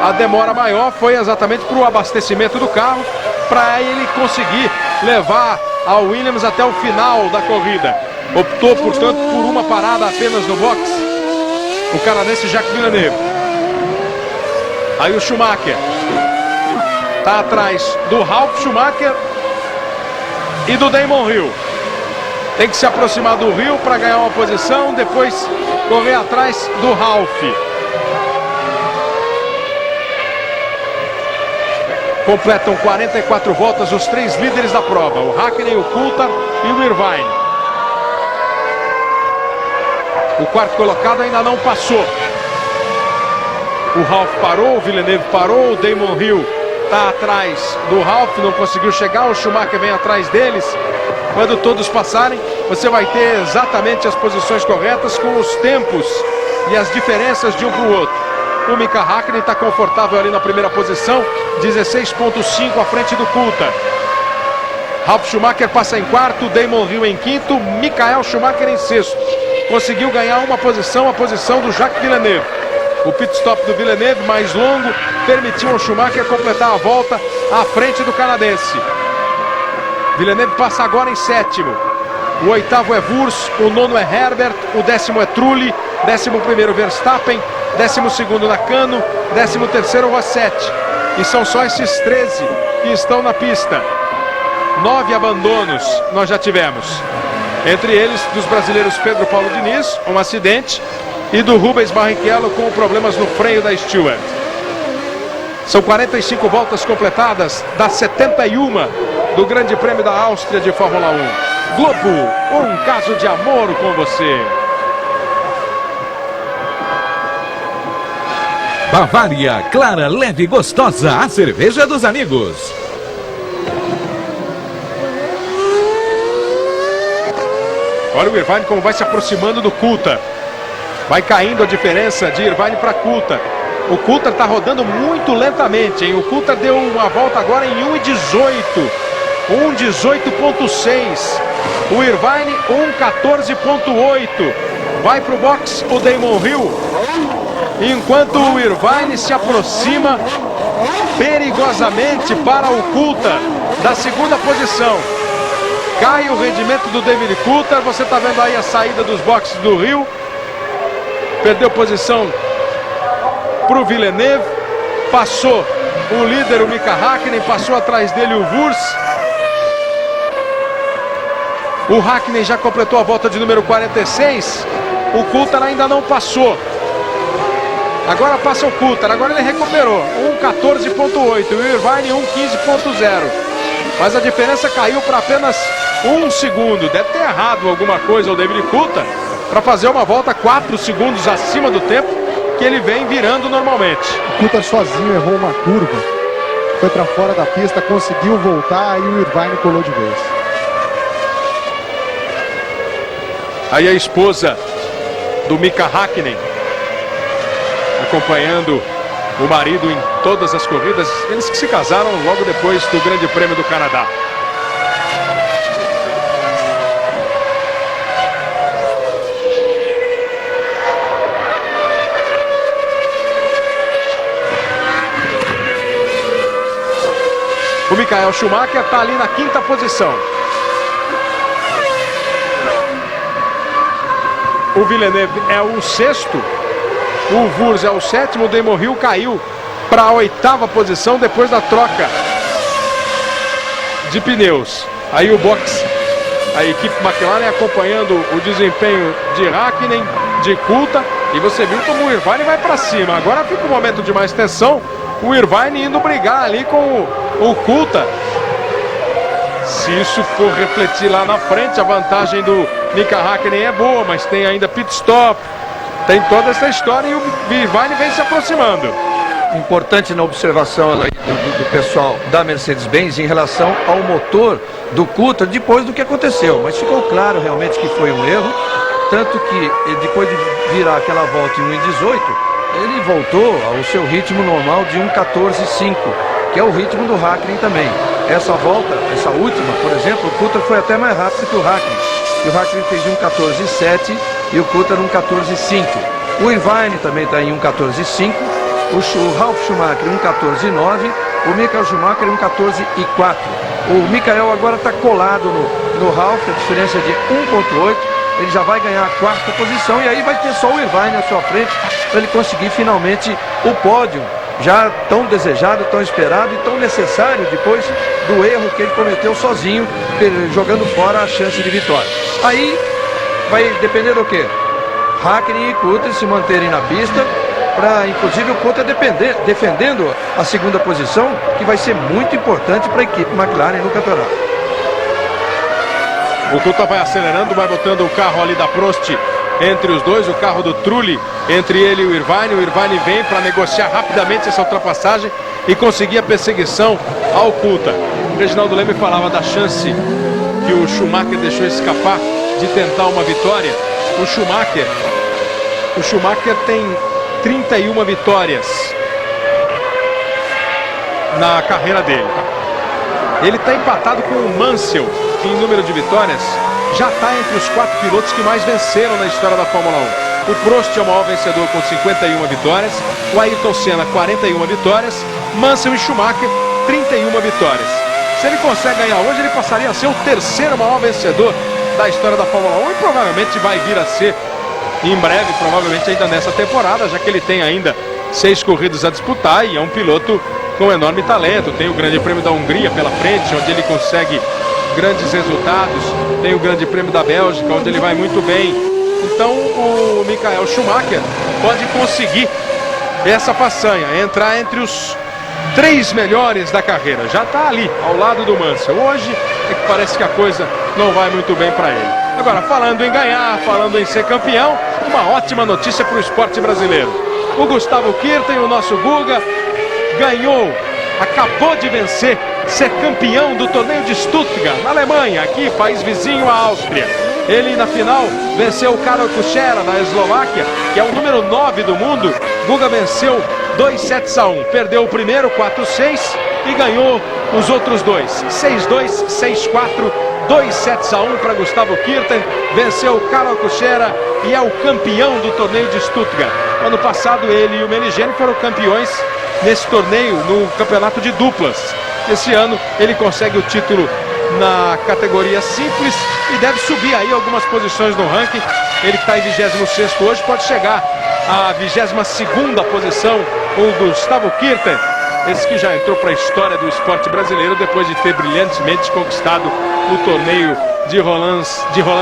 A demora maior foi exatamente para o abastecimento do carro, para ele conseguir levar a Williams até o final da corrida. Optou, portanto, por uma parada apenas no box, o canadense Jacques Villeneuve. Aí o Schumacher está atrás do Ralf Schumacher e do Damon Hill. Tem que se aproximar do Hill para ganhar uma posição, depois correr atrás do Ralph. Completam 44 voltas os 3 líderes da prova, o Hakkinen, o Coulthard e o Irvine. O quarto colocado ainda não passou. O Ralph parou, o Villeneuve parou, o Damon Hill está atrás do Ralph, não conseguiu chegar, o Schumacher vem atrás deles. Quando todos passarem, você vai ter exatamente as posições corretas com os tempos e as diferenças de um para o outro. O Mika Hakkinen está confortável ali na primeira posição, 16,5 à frente do Coulthard. Ralf Schumacher passa em quarto, Damon Hill em quinto, Michael Schumacher em sexto. Conseguiu ganhar uma posição, a posição do Jacques Villeneuve. O pit stop do Villeneuve, mais longo, permitiu ao Schumacher completar a volta à frente do canadense. Villeneuve passa agora em sétimo. O oitavo é Wurz, o nono é Herbert, o 10º é Trulli, 11º Verstappen, 12º Nakano, 13º Rossetti. E são só esses 13 que estão na pista. 9 abandonos nós já tivemos. Entre eles, dos brasileiros Pedro Paulo Diniz, um acidente, e do Rubens Barrichello com problemas no freio da Stewart. São 45 voltas completadas das 71 do Grande Prêmio da Áustria de Fórmula 1. Globo, um caso de amor com você. Bavária, clara, leve e gostosa, a cerveja dos amigos. Olha o Irvine como vai se aproximando do Coulthard. Vai caindo a diferença de Irvine para Coulthard. O Coulthard está rodando muito lentamente, hein? O Coulthard deu uma volta agora em 1,18. 1,18,6. O Irvine 1,14,8. Vai para o box o Damon Hill. Enquanto o Irvine se aproxima perigosamente para o Coulthard da segunda posição. Cai o rendimento do David Coulthard. Você está vendo aí a saída dos boxes do Hill. Perdeu posição para o Villeneuve. Passou o líder, o Mika Hakkinen. Passou atrás dele o Wurz. O Hakkinen já completou a volta de número 46. O Coulthard ainda não passou. Agora passa o Coulthard. Agora ele recuperou. 1,14,8. E o Irvine 1,15,0. Mas a diferença caiu para apenas 1 segundo. Deve ter errado alguma coisa o David Coulthard para fazer uma volta 4 segundos acima do tempo que ele vem virando normalmente. O Coulthard sozinho errou uma curva. Foi para fora da pista, conseguiu voltar e o Irvine colou de vez. Aí a esposa do Mika Hakkinen acompanhando o marido em todas as corridas. Eles que se casaram logo depois do Grande Prêmio do Canadá. O Michael Schumacher está ali na quinta posição. O Villeneuve é o sexto. O Wurz é o sétimo. O Damon Hill caiu para a oitava posição depois da troca de pneus. Aí o box, a equipe McLaren acompanhando o desempenho de Hakkinen, de Coulthard. E você viu como o Irvine vai para cima. Agora fica um momento de mais tensão. O Irvine indo brigar ali com o Coulthard. Se isso for refletir lá na frente, a vantagem do Mika Hakkinen é boa, mas tem ainda pit stop. Tem toda essa história e o Irvine vem se aproximando. Importante na observação aí do pessoal da Mercedes-Benz em relação ao motor do Coulthard depois do que aconteceu. Mas ficou claro realmente que foi um erro. Tanto que depois de virar aquela volta em 1,18, ele voltou ao seu ritmo normal de 1,14,5, que é o ritmo do Hakkinen também. Essa volta, essa última, por exemplo, o Coulthard foi até mais rápido que o Hakkinen. O Hakkinen fez 1,14,7 e o Coulthard 1,14,5. O Irvine também está em 1,14,5. O Ralf Schumacher 1,14,9. O Michael Schumacher 1,14,4. O Michael agora está colado no Ralf, a diferença de 1,8. Ele já vai ganhar a quarta posição e aí vai ter só o Irvine à sua frente para ele conseguir finalmente o pódio já tão desejado, tão esperado e tão necessário depois do erro que ele cometeu sozinho, jogando fora a chance de vitória. Aí vai depender do quê? Hakkinen e Coulthard se manterem na pista, para inclusive o Coulthard defendendo a segunda posição, que vai ser muito importante para a equipe McLaren no campeonato. O Coulthard vai acelerando, vai botando o carro ali da Prost entre os dois, o carro do Trulli entre ele e o Irvine vem para negociar rapidamente essa ultrapassagem e conseguir a perseguição ao Coulthard. O Reginaldo Leme falava da chance que o Schumacher deixou escapar de tentar uma vitória. O Schumacher tem 31 vitórias na carreira dele. Ele está empatado com o Mansell em número de vitórias. Já está entre os 4 pilotos que mais venceram na história da Fórmula 1. O Prost é o maior vencedor com 51 vitórias. O Ayrton Senna, 41 vitórias. Mansell e Schumacher, 31 vitórias. Se ele consegue ganhar hoje, ele passaria a ser o terceiro maior vencedor da história da Fórmula 1 e provavelmente vai vir a ser em breve, provavelmente ainda nessa temporada, já que ele tem ainda 6 corridas a disputar e é um piloto com enorme talento. Tem o Grande Prêmio da Hungria pela frente, onde ele consegue grandes resultados. Tem o Grande Prêmio da Bélgica, onde ele vai muito bem. Então o Michael Schumacher pode conseguir essa façanha, entrar entre os 3 melhores da carreira. Já está ali, ao lado do Mansell. Hoje é que parece que a coisa não vai muito bem para ele. Agora, falando em ganhar, falando em ser campeão, uma ótima notícia para o esporte brasileiro. O Gustavo Kuerten, o nosso Guga, ganhou, acabou de vencer, ser campeão do torneio de Stuttgart, na Alemanha, aqui, país vizinho à Áustria. Ele, na final, venceu o Karol Kuchera, da Eslováquia, que é o número 9 do mundo. Guga venceu 2-7-1. Perdeu o primeiro, 4-6, e ganhou os outros 2. 6-2, 6-4, 2-7-1 para Gustavo Kuerten. Venceu o Karol Kuchera e é o campeão do torneio de Stuttgart. Ano passado, ele e o Meligeni foram campeões nesse torneio, no campeonato de duplas. Esse ano, ele consegue o título na categoria simples e deve subir aí algumas posições no ranking. Ele está em 26º hoje, pode chegar à 22ª posição, o Gustavo Kuerten, esse que já entrou para a história do esporte brasileiro depois de ter brilhantemente conquistado o torneio de Roland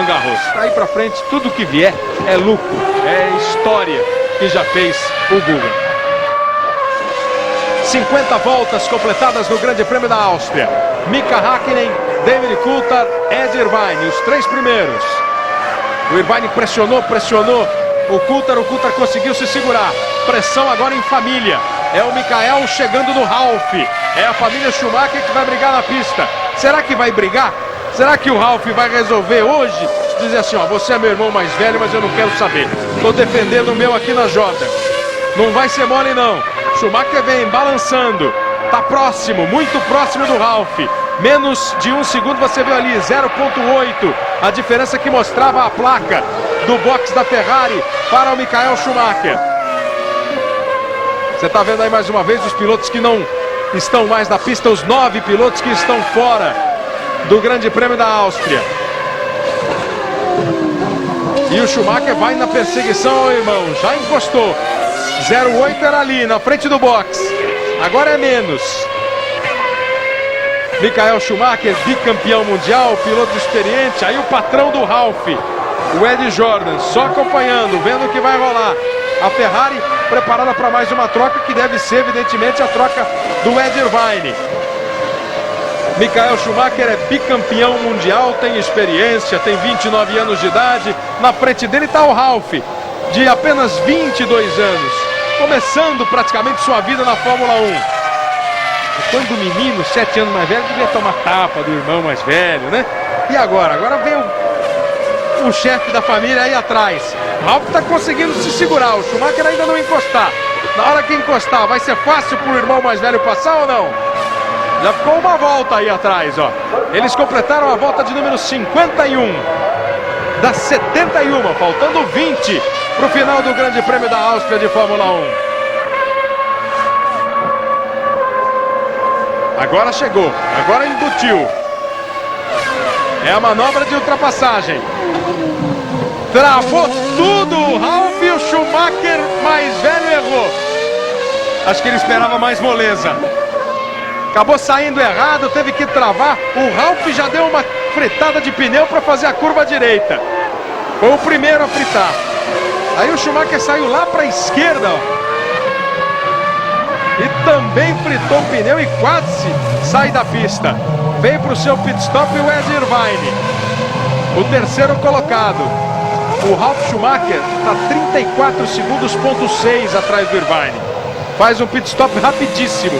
Garros. Daí para frente, tudo que vier é lucro, é história que já fez o Guga. 50 voltas completadas no Grande Prêmio da Áustria. Mika Hakkinen, David Coulthard, Ed Irvine, os 3 primeiros. O Irvine pressionou o Coulthard conseguiu se segurar. Pressão agora em família. É o Michael chegando no Ralf. É a família Schumacher que vai brigar na pista. Será que vai brigar? Será que o Ralf vai resolver hoje? Dizer assim, ó, você é meu irmão mais velho, mas eu não quero saber. Estou defendendo o meu aqui na Jordan. Não vai ser mole não. Schumacher vem balançando. Está próximo, muito próximo do Ralf. Menos de 1 segundo, você viu ali, 0,8. A diferença que mostrava a placa do box da Ferrari para o Michael Schumacher. Você está vendo aí mais uma vez os pilotos que não estão mais na pista, os 9 pilotos que estão fora do Grande Prêmio da Áustria. E o Schumacher vai na perseguição, irmão, já encostou. 0,8 era ali, na frente do box. Agora é menos. Michael Schumacher, bicampeão mundial, piloto experiente. Aí o patrão do Ralf, o Ed Jordan, só acompanhando, vendo o que vai rolar. A Ferrari preparada para mais uma troca, que deve ser, evidentemente, a troca do Ed Irvine. Michael Schumacher é bicampeão mundial, tem experiência, tem 29 anos de idade. Na frente dele está o Ralf, de apenas 22 anos, começando praticamente sua vida na Fórmula 1. Quando o menino, 7 anos mais velho, devia tomar tapa do irmão mais velho, né? E agora? Agora vem o chefe da família aí atrás. O Ralf está conseguindo se segurar, o Schumacher ainda não encostar. Na hora que encostar, vai ser fácil para o irmão mais velho passar ou não? Já ficou uma volta aí atrás, ó. Eles completaram a volta de número 51 das 71, faltando 20 para o final do Grande Prêmio da Áustria de Fórmula 1. Agora chegou, agora embutiu. É a manobra de ultrapassagem. Travou tudo o Ralf e o Schumacher mais velho errou. Acho que ele esperava mais moleza. Acabou saindo errado, teve que travar. O Ralf já deu uma fritada de pneu para fazer a curva direita. Foi o primeiro a fritar. Aí o Schumacher saiu lá para a esquerda, ó. E também fritou o pneu e quase sai da pista. Veio para o seu pit stop o Ed Irvine, o terceiro colocado. O Ralf Schumacher está 34 segundos, ponto 6 atrás do Irvine. Faz um pit stop rapidíssimo.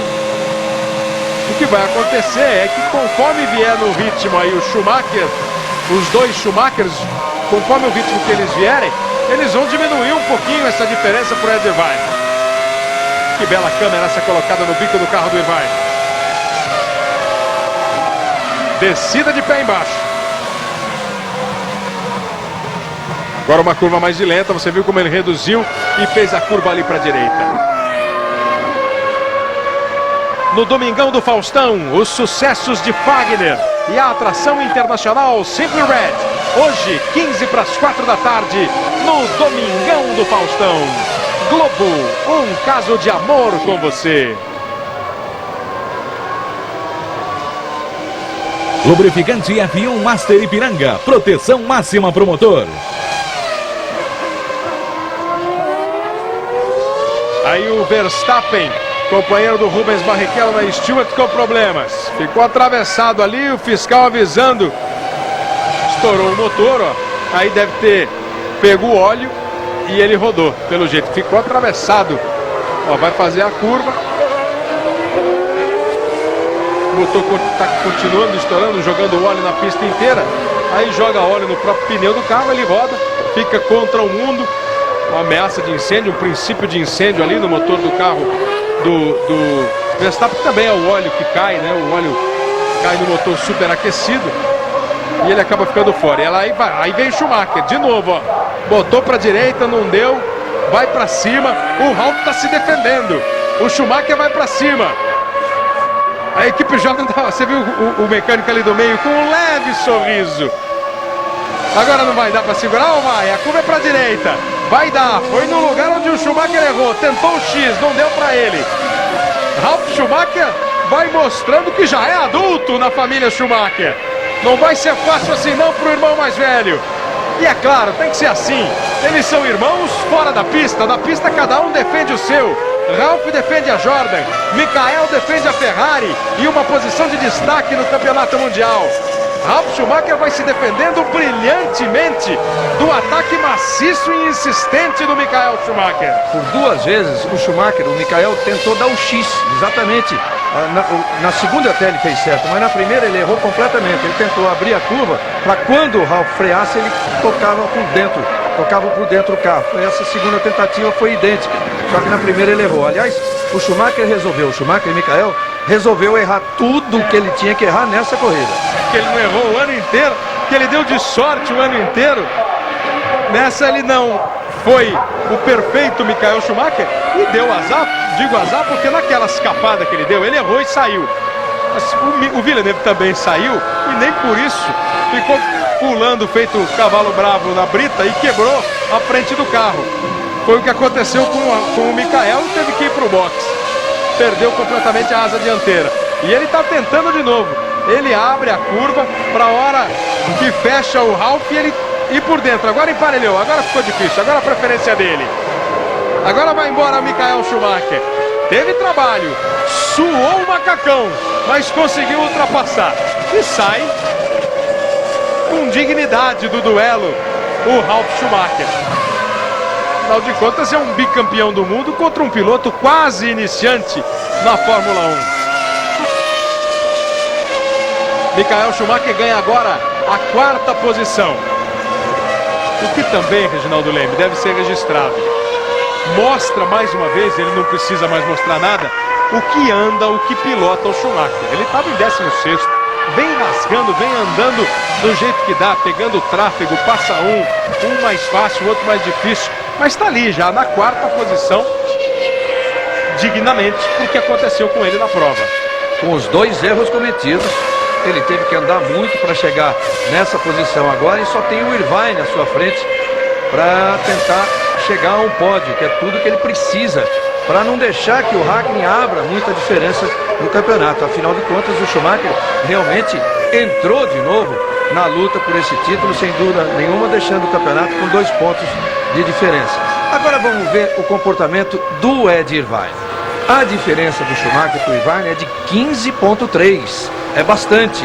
O que vai acontecer é que conforme vier no ritmo aí o Schumacher, os dois Schumachers, conforme o ritmo que eles vierem, eles vão diminuir um pouquinho essa diferença para o Ed Irvine. Que bela câmera essa colocada no bico do carro do Irvine. Descida de pé embaixo. Agora uma curva mais de lenta, você viu como ele reduziu e fez a curva ali para a direita. No Domingão do Faustão, os sucessos de Fagner e a atração internacional Simply Red. Hoje, 15 para as 4 da tarde, no Domingão do Faustão. Globo, um caso de amor com você. Lubrificante F1 Master Ipiranga. Proteção máxima pro motor. Aí o Verstappen, companheiro do Rubens Barrichello na Stewart, com problemas. Ficou atravessado ali, o fiscal avisando. Estourou o motor, ó. Aí deve ter pego o óleo e ele rodou, pelo jeito. Ficou atravessado. Ó, vai fazer a curva. O motor está continuando estourando, jogando óleo na pista inteira. Aí joga óleo no próprio pneu do carro, ele roda, fica contra o mundo. Uma ameaça de incêndio, um princípio de incêndio ali no motor do carro do Verstappen. Também é o óleo que cai, né? O óleo cai no motor superaquecido e ele acaba ficando fora. E aí vem Schumacher, de novo, ó. Botou para a direita, não deu, vai para cima. O Ralf está se defendendo. O Schumacher vai para cima. A equipe jovem, você viu o mecânico ali do meio com um leve sorriso. Agora não vai dar para segurar ou vai? A curva é para a direita. Vai dar. Foi no lugar onde o Schumacher errou. Tentou o X, não deu para ele. Ralf Schumacher vai mostrando que já é adulto na família Schumacher. Não vai ser fácil assim não para o irmão mais velho. E é claro, tem que ser assim. Eles são irmãos fora da pista. Na pista cada um defende o seu. Ralf defende a Jordan, Michael defende a Ferrari e uma posição de destaque no campeonato mundial. Ralf Schumacher vai se defendendo brilhantemente do ataque maciço e insistente do Michael Schumacher. Por duas vezes o Michael tentou dar o X, exatamente. Na segunda até ele fez certo, mas na primeira ele errou completamente. Ele tentou abrir a curva para quando o Ralf freasse ele tocava por dentro o carro. Essa segunda tentativa foi idêntica, só que na primeira ele errou. Aliás, o Schumacher e Michael resolveu errar tudo o que ele tinha que errar nessa corrida. Que ele não errou o ano inteiro, que ele deu de sorte o ano inteiro. Nessa ele não foi o perfeito Michael Schumacher e deu azar, digo azar porque naquela escapada que ele deu, ele errou e saiu. Mas o Villeneuve também saiu e nem por isso ficou pulando feito cavalo bravo na brita e quebrou a frente do carro. Foi o que aconteceu com o Michael e teve que ir para o box. Perdeu completamente a asa dianteira. E ele está tentando de novo. Ele abre a curva para a hora que fecha o Ralf e ele ir por dentro. Agora emparelhou, agora ficou difícil, agora a preferência dele. Agora vai embora o Michael Schumacher. Teve trabalho, suou o macacão, mas conseguiu ultrapassar. E sai com dignidade do duelo o Ralf Schumacher. Afinal de contas é um bicampeão do mundo contra um piloto quase iniciante na Fórmula 1. Michael Schumacher ganha agora a 4ª posição. O que também, Reginaldo Leme, deve ser registrado. Mostra mais uma vez, ele não precisa mais mostrar nada, o que anda, o que pilota o Schumacher. Ele estava em 16º, vem rasgando, vem andando do jeito que dá, pegando o tráfego, passa um mais fácil, o outro mais difícil. Mas está ali já na 4ª posição, dignamente, o que aconteceu com ele na prova. Com os dois erros cometidos, ele teve que andar muito para chegar nessa posição agora e só tem o Irvine à sua frente para tentar chegar a um pódio, que é tudo que ele precisa para não deixar que o Hakkinen abra muita diferença no campeonato. Afinal de contas, o Schumacher realmente entrou de novo na luta por esse título, sem dúvida nenhuma, deixando o campeonato com 2 pontos de diferença. Agora vamos ver o comportamento do Ed Irvine. A diferença do Schumacher para o Irvine é de 15,3. É bastante.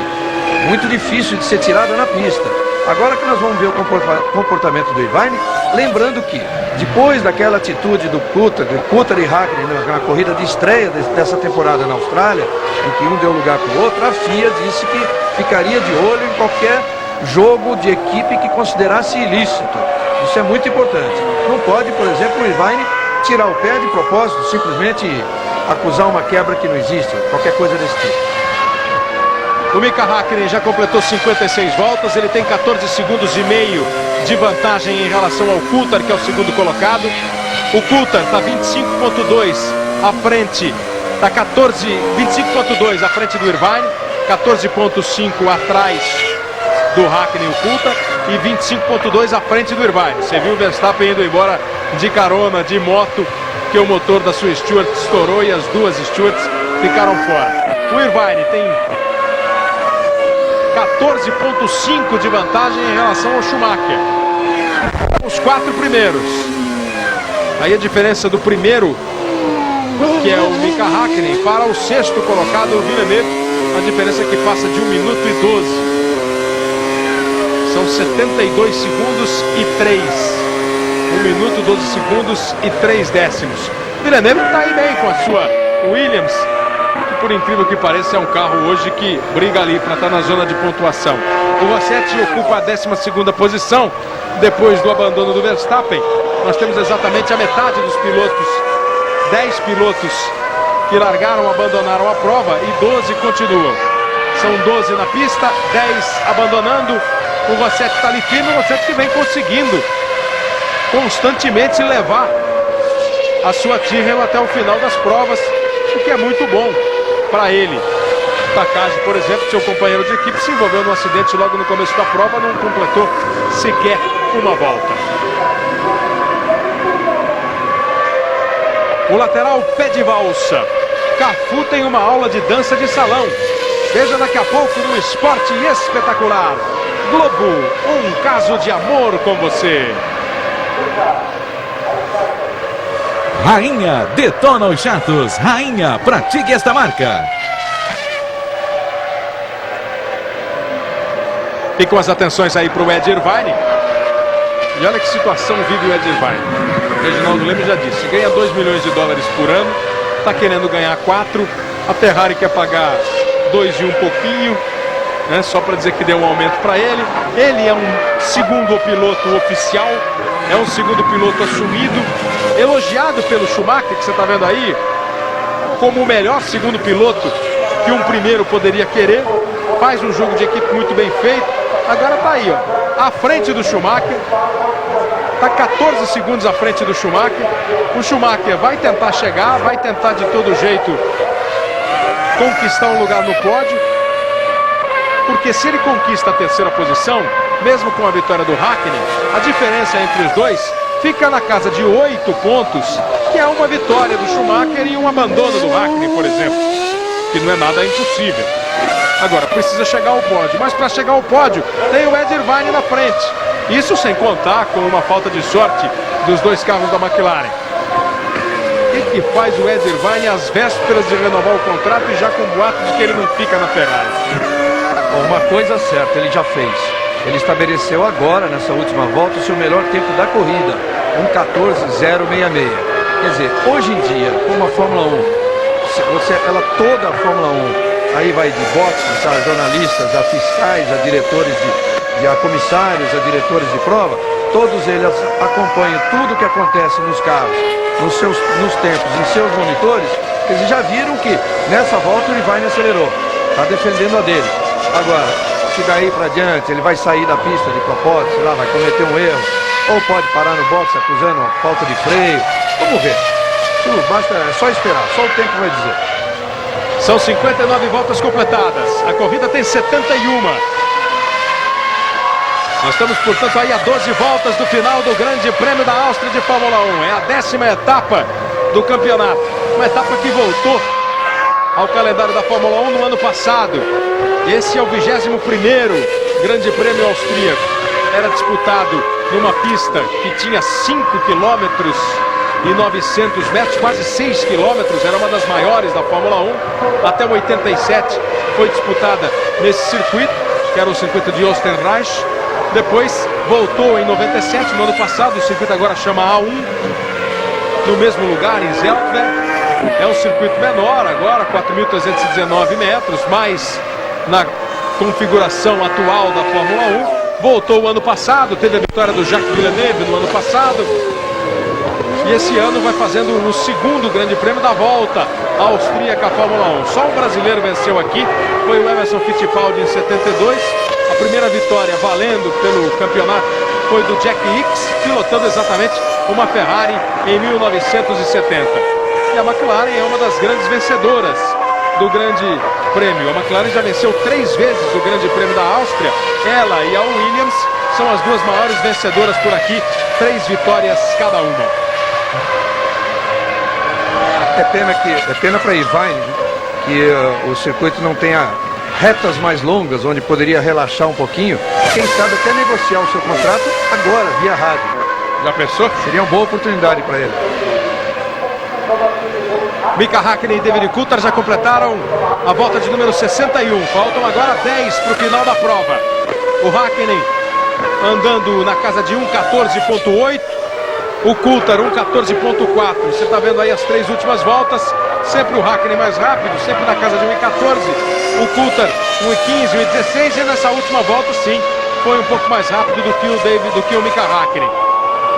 Muito difícil de ser tirada na pista. Agora que nós vamos ver o comportamento do Irvine, lembrando que depois daquela atitude do Coulthard e Hakkinen na corrida de estreia dessa temporada na Austrália, em que um deu lugar para o outro, a FIA disse que ficaria de olho em qualquer jogo de equipe que considerasse ilícito. Isso é muito importante. Não pode, por exemplo, o Irvine tirar o pé de propósito, simplesmente acusar uma quebra que não existe, qualquer coisa desse tipo. O Mika Hakkinen já completou 56 voltas, ele tem 14 segundos e meio de vantagem em relação ao Coulthard, que é o segundo colocado. O Coulthard está 25,2 à frente, está 25,2 à frente do Irvine, 14,5 atrás do Hakkinen e o Coulthard e 25,2 à frente do Irvine. Você viu o Verstappen indo embora de carona, de moto, que o motor da sua Stewart estourou e as duas Stewarts ficaram fora. O Irvine tem 14,5 de vantagem em relação ao Schumacher. Os 4 primeiros. Aí a diferença do primeiro, que é o Mika Hakkinen, para o 6º colocado, o Villeneuve, a diferença é que passa de 1 minuto e 12. São 72 segundos e 3. 1 minuto, 12 segundos e 3 décimos. O Villeneuve está aí bem com a sua Williams, que por incrível que pareça é um carro hoje que briga ali para estar na zona de pontuação. O Rossetti ocupa a 12ª posição depois do abandono do Verstappen. Nós temos exatamente a metade dos pilotos, 10 pilotos que largaram, abandonaram a prova e 12 continuam. São 12 na pista, 10 abandonando. O Rossetti está ali firme, o Rossetti que vem conseguindo constantemente levar a sua Tyrrell até o final das provas, o que é muito bom para ele. Takagi, por exemplo, seu companheiro de equipe, se envolveu num acidente logo no começo da prova, não completou sequer uma volta. O lateral pé de valsa. Cafu tem uma aula de dança de salão. Veja daqui a pouco no Esporte Espetacular. Globo, um caso de amor com você. Rainha, detona os chatos. Rainha, pratique esta marca. Ficam as atenções aí para o Ed Irvine. E olha que situação vive o Ed Irvine. O Reginaldo Leme já disse, ganha 2 milhões de dólares por ano, está querendo ganhar 4, a Ferrari quer pagar 2 e um pouquinho, né, só para dizer que deu um aumento para ele. Ele é um segundo piloto oficial, é um segundo piloto assumido, elogiado pelo Schumacher, que você está vendo aí, como o melhor segundo piloto que um primeiro poderia querer. Faz um jogo de equipe muito bem feito. Agora está aí, ó, à frente do Schumacher, está 14 segundos à frente do Schumacher. O Schumacher vai tentar chegar, vai tentar de todo jeito conquistar um lugar no pódio, porque se ele conquista a 3ª posição, mesmo com a vitória do Hakkinen, a diferença entre os dois fica na casa de 8 pontos, que é uma vitória do Schumacher e um abandono do Hakkinen, por exemplo, que não é nada impossível. Agora, precisa chegar ao pódio, mas para chegar ao pódio tem o Ed Irvine na frente. Isso sem contar com uma falta de sorte dos dois carros da McLaren. O que faz o Ed Irvine às vésperas de renovar o contrato e já com boato de que ele não fica na Ferrari? Uma coisa certa, ele já fez. Ele estabeleceu agora, nessa última volta, o seu melhor tempo da corrida, 1:14.066. Quer dizer, hoje em dia, como a Fórmula 1, toda a Fórmula 1, aí vai de boxes a jornalistas, a fiscais, a diretores a comissários, a diretores de prova, todos eles acompanham tudo o que acontece nos carros, nos tempos, em seus monitores. Eles já viram que nessa volta o Irvine acelerou, está defendendo a dele. Agora, se daí para diante ele vai sair da pista de propósito, sei lá, vai cometer um erro, ou pode parar no box acusando uma falta de freio, vamos ver. Basta, é só esperar, só o tempo vai dizer. São 59 voltas completadas, a corrida tem 71. Nós estamos, portanto, aí a 12 voltas do final do Grande Prêmio da Áustria de Fórmula 1. É a 10ª etapa do campeonato. Uma etapa que voltou ao calendário da Fórmula 1 no ano passado. Esse é o 21º Grande Prêmio Austríaco. Era disputado numa pista que tinha 5 quilômetros e 900 metros, quase 6 quilômetros, era uma das maiores da Fórmula 1. Até o 87 foi disputada nesse circuito, que era o circuito de Oostenreich. Depois voltou em 97, no ano passado, o circuito agora chama A1, no mesmo lugar, em Zeltweg. É um circuito menor agora, 4.319 metros, mas na configuração atual da Fórmula 1. Voltou o ano passado, teve a vitória do Jacques Villeneuve no ano passado. E esse ano vai fazendo o segundo grande prêmio da volta austríaca à Fórmula 1. Só um brasileiro venceu aqui, foi o Emerson Fittipaldi em 72. A primeira vitória valendo pelo campeonato foi do Jack Hicks, pilotando exatamente uma Ferrari em 1970. E a McLaren é uma das grandes vencedoras do grande prêmio. A McLaren já venceu 3 vezes o grande prêmio da Áustria. Ela e a Williams são as duas maiores vencedoras por aqui, 3 vitórias cada uma. É pena para Irvine que o circuito não tenha retas mais longas, onde poderia relaxar um pouquinho. Quem sabe até negociar o seu contrato agora, via rádio. Já pensou? Seria uma boa oportunidade para ele. Mika Häkkinen e David Coulthard já completaram a volta de número 61. Faltam agora 10 para o final da prova. O Häkkinen andando na casa de 1:14.8. O Coulthard 1:14.4. Você está vendo aí as 3 últimas voltas. Sempre o Häkkinen mais rápido, sempre na casa de 1:14. O Coulthard 1:15, 1:16. E nessa última volta, sim, foi um pouco mais rápido do que o Mika Häkkinen.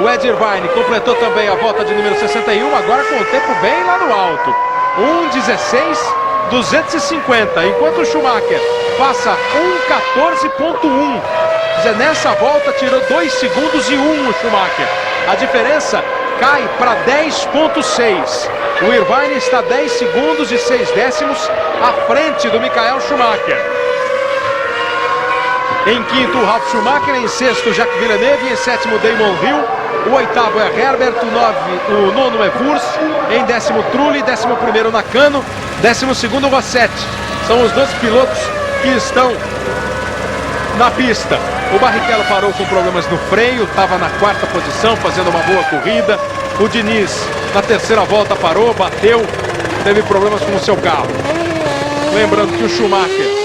O Ed Irvine completou também a volta de número 61, agora com o tempo bem lá no alto. 1:16.250, enquanto o Schumacher passa 1:14.1. Quer dizer, nessa volta tirou 2 segundos e 1 o Schumacher. A diferença cai para 10.6. O Irvine está 10 segundos e 6 décimos à frente do Michael Schumacher. Em quinto, o Ralf Schumacher. Em sexto, Jacques Villeneuve. Em sétimo, Damon Hill. O oitavo é Herbert. O nono é Wurz. Em décimo, Trulli. 11º, Nakano. 12º, Rossetti. São os 12 pilotos que estão na pista. O Barrichello parou com problemas no freio. Estava na 4ª posição, fazendo uma boa corrida. O Diniz, na 3ª volta, parou, bateu. Teve problemas com o seu carro. Lembrando que o Schumacher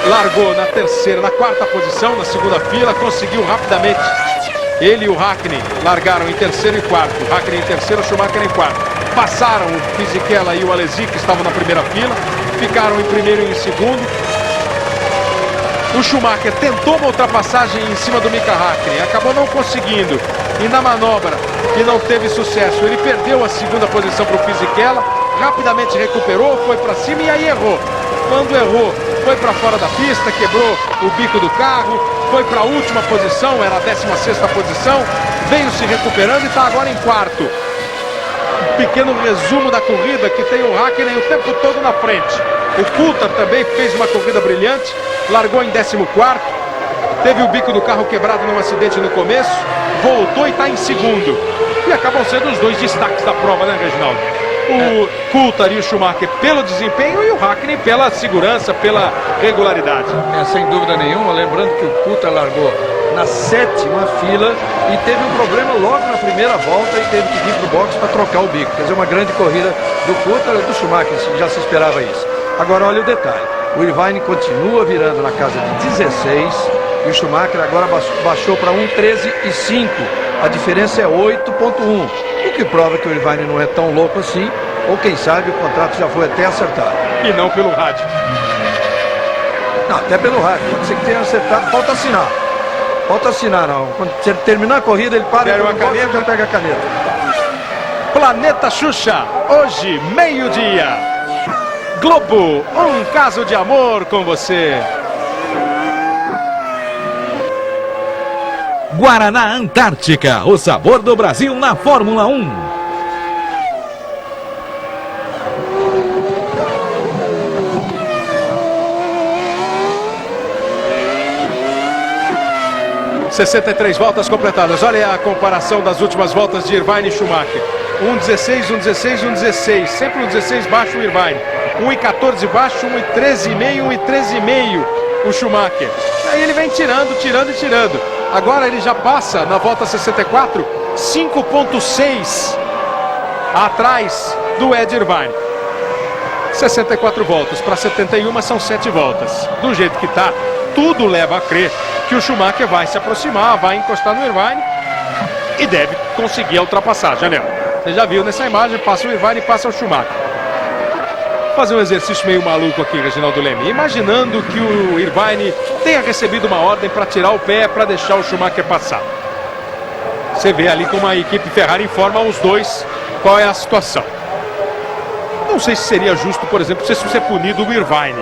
largou na 4ª posição, na 2ª fila, conseguiu rapidamente. Ele e o Häkkinen largaram em 3º e 4º. O Häkkinen em 3º, o Schumacher em 4º. Passaram o Fisichella e o Alesi, que estavam na 1ª fila. Ficaram em 1º e em 2º. O Schumacher tentou uma ultrapassagem em cima do Mika Häkkinen, acabou não conseguindo. E na manobra, que não teve sucesso, ele perdeu a 2ª posição para o Fisichella. Rapidamente recuperou, foi para cima e aí errou. Quando errou, foi para fora da pista, quebrou o bico do carro, foi para a última posição, era a 16ª posição, veio se recuperando e está agora em 4º. Um pequeno resumo da corrida, que tem o Häkkinen o tempo todo na frente. O Coulthard também fez uma corrida brilhante, largou em 14º, teve o bico do carro quebrado num acidente no começo, voltou e está em 2º. E acabam sendo os 2 destaques da prova, né, Reginaldo? O Coulthard e o Schumacher pelo desempenho e o Häkkinen pela segurança, pela regularidade. Sem dúvida nenhuma, lembrando que o Coulthard largou na 7ª fila e teve um problema logo na primeira volta e teve que vir para o box para trocar o bico. Quer dizer, uma grande corrida do Coulthard e do Schumacher, já se esperava isso. Agora olha o detalhe, o Irvine continua virando na casa de 16 e o Schumacher agora baixou para 1:13.5. A diferença é 8.1, o que prova que o Irvine não é tão louco assim, ou quem sabe o contrato já foi até acertado. E não pelo rádio. Não, até pelo rádio, pode ser que tenha acertado, falta assinar. Falta assinar, não. Quando terminar a corrida, ele para e já pega a caneta. Planeta Xuxa, hoje, meio-dia. Globo, um caso de amor com você. Guaraná Antártica, o sabor do Brasil na Fórmula 1. ...63 voltas completadas. Olha a comparação das últimas voltas de Irvine e Schumacher. 1,16, 1,16, 1,16. Sempre 1,16 baixo o Irvine. 1,14 baixo, 1,13,5, 1,13,5 o Schumacher. Aí ele vem tirando, tirando e tirando. Agora ele já passa na volta 64, 5,6 atrás do Ed Irvine. 64 voltas para 71 são 7 voltas. Do jeito que está, tudo leva a crer que o Schumacher vai se aproximar, vai encostar no Irvine e deve conseguir a ultrapassagem, né? Você já viu nessa imagem, passa o Irvine e passa o Schumacher. Vou fazer um exercício meio maluco aqui, Reginaldo Leme. Imaginando que o Irvine tenha recebido uma ordem para tirar o pé para deixar o Schumacher passar. Você vê ali como a equipe Ferrari informa aos dois qual é a situação. Não sei se seria justo, por exemplo, se você punir o Irvine.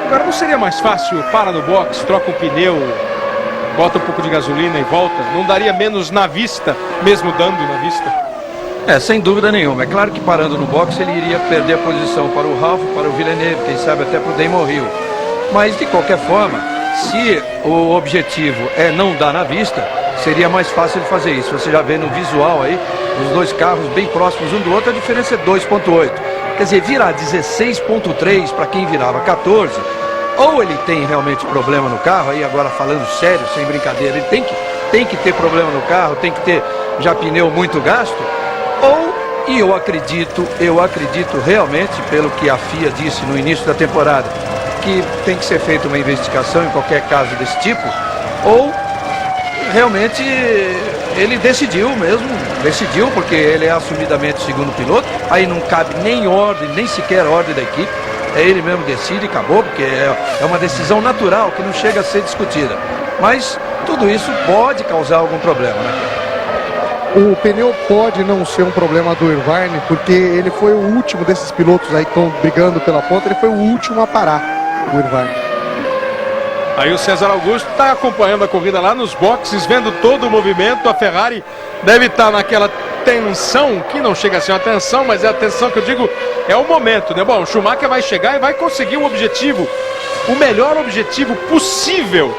Agora, não seria mais fácil, para no box, troca o pneu, bota um pouco de gasolina e volta? Não daria menos na vista, mesmo dando na vista? Sem dúvida nenhuma. É claro que parando no box ele iria perder a posição para o Ralf, para o Villeneuve, quem sabe até para o Damon Hill. Mas, de qualquer forma, se o objetivo é não dar na vista, seria mais fácil de fazer isso. Você já vê no visual aí, os dois carros bem próximos um do outro, a diferença é 2,8. Quer dizer, virar 16,3 para quem virava 14, ou ele tem realmente problema no carro, aí agora falando sério, sem brincadeira, ele tem que ter problema no carro, tem que ter já pneu muito gasto, ou, e eu acredito realmente, pelo que a FIA disse no início da temporada, que tem que ser feita uma investigação em qualquer caso desse tipo, ou realmente ele decidiu porque ele é assumidamente segundo piloto, aí não cabe nem ordem, nem sequer ordem da equipe, ele mesmo decide e acabou, porque é uma decisão natural que não chega a ser discutida. Mas tudo isso pode causar algum problema, né? O pneu pode não ser um problema do Irvine, porque ele foi o último desses pilotos aí que estão brigando pela ponta, ele foi o último a parar, o Irvine. Aí o César Augusto está acompanhando a corrida lá nos boxes, vendo todo o movimento. A Ferrari deve estar naquela tensão, que não chega a ser uma tensão, mas é a tensão que eu digo, é o momento, né? Bom, o Schumacher vai chegar e vai conseguir um objetivo, o melhor objetivo possível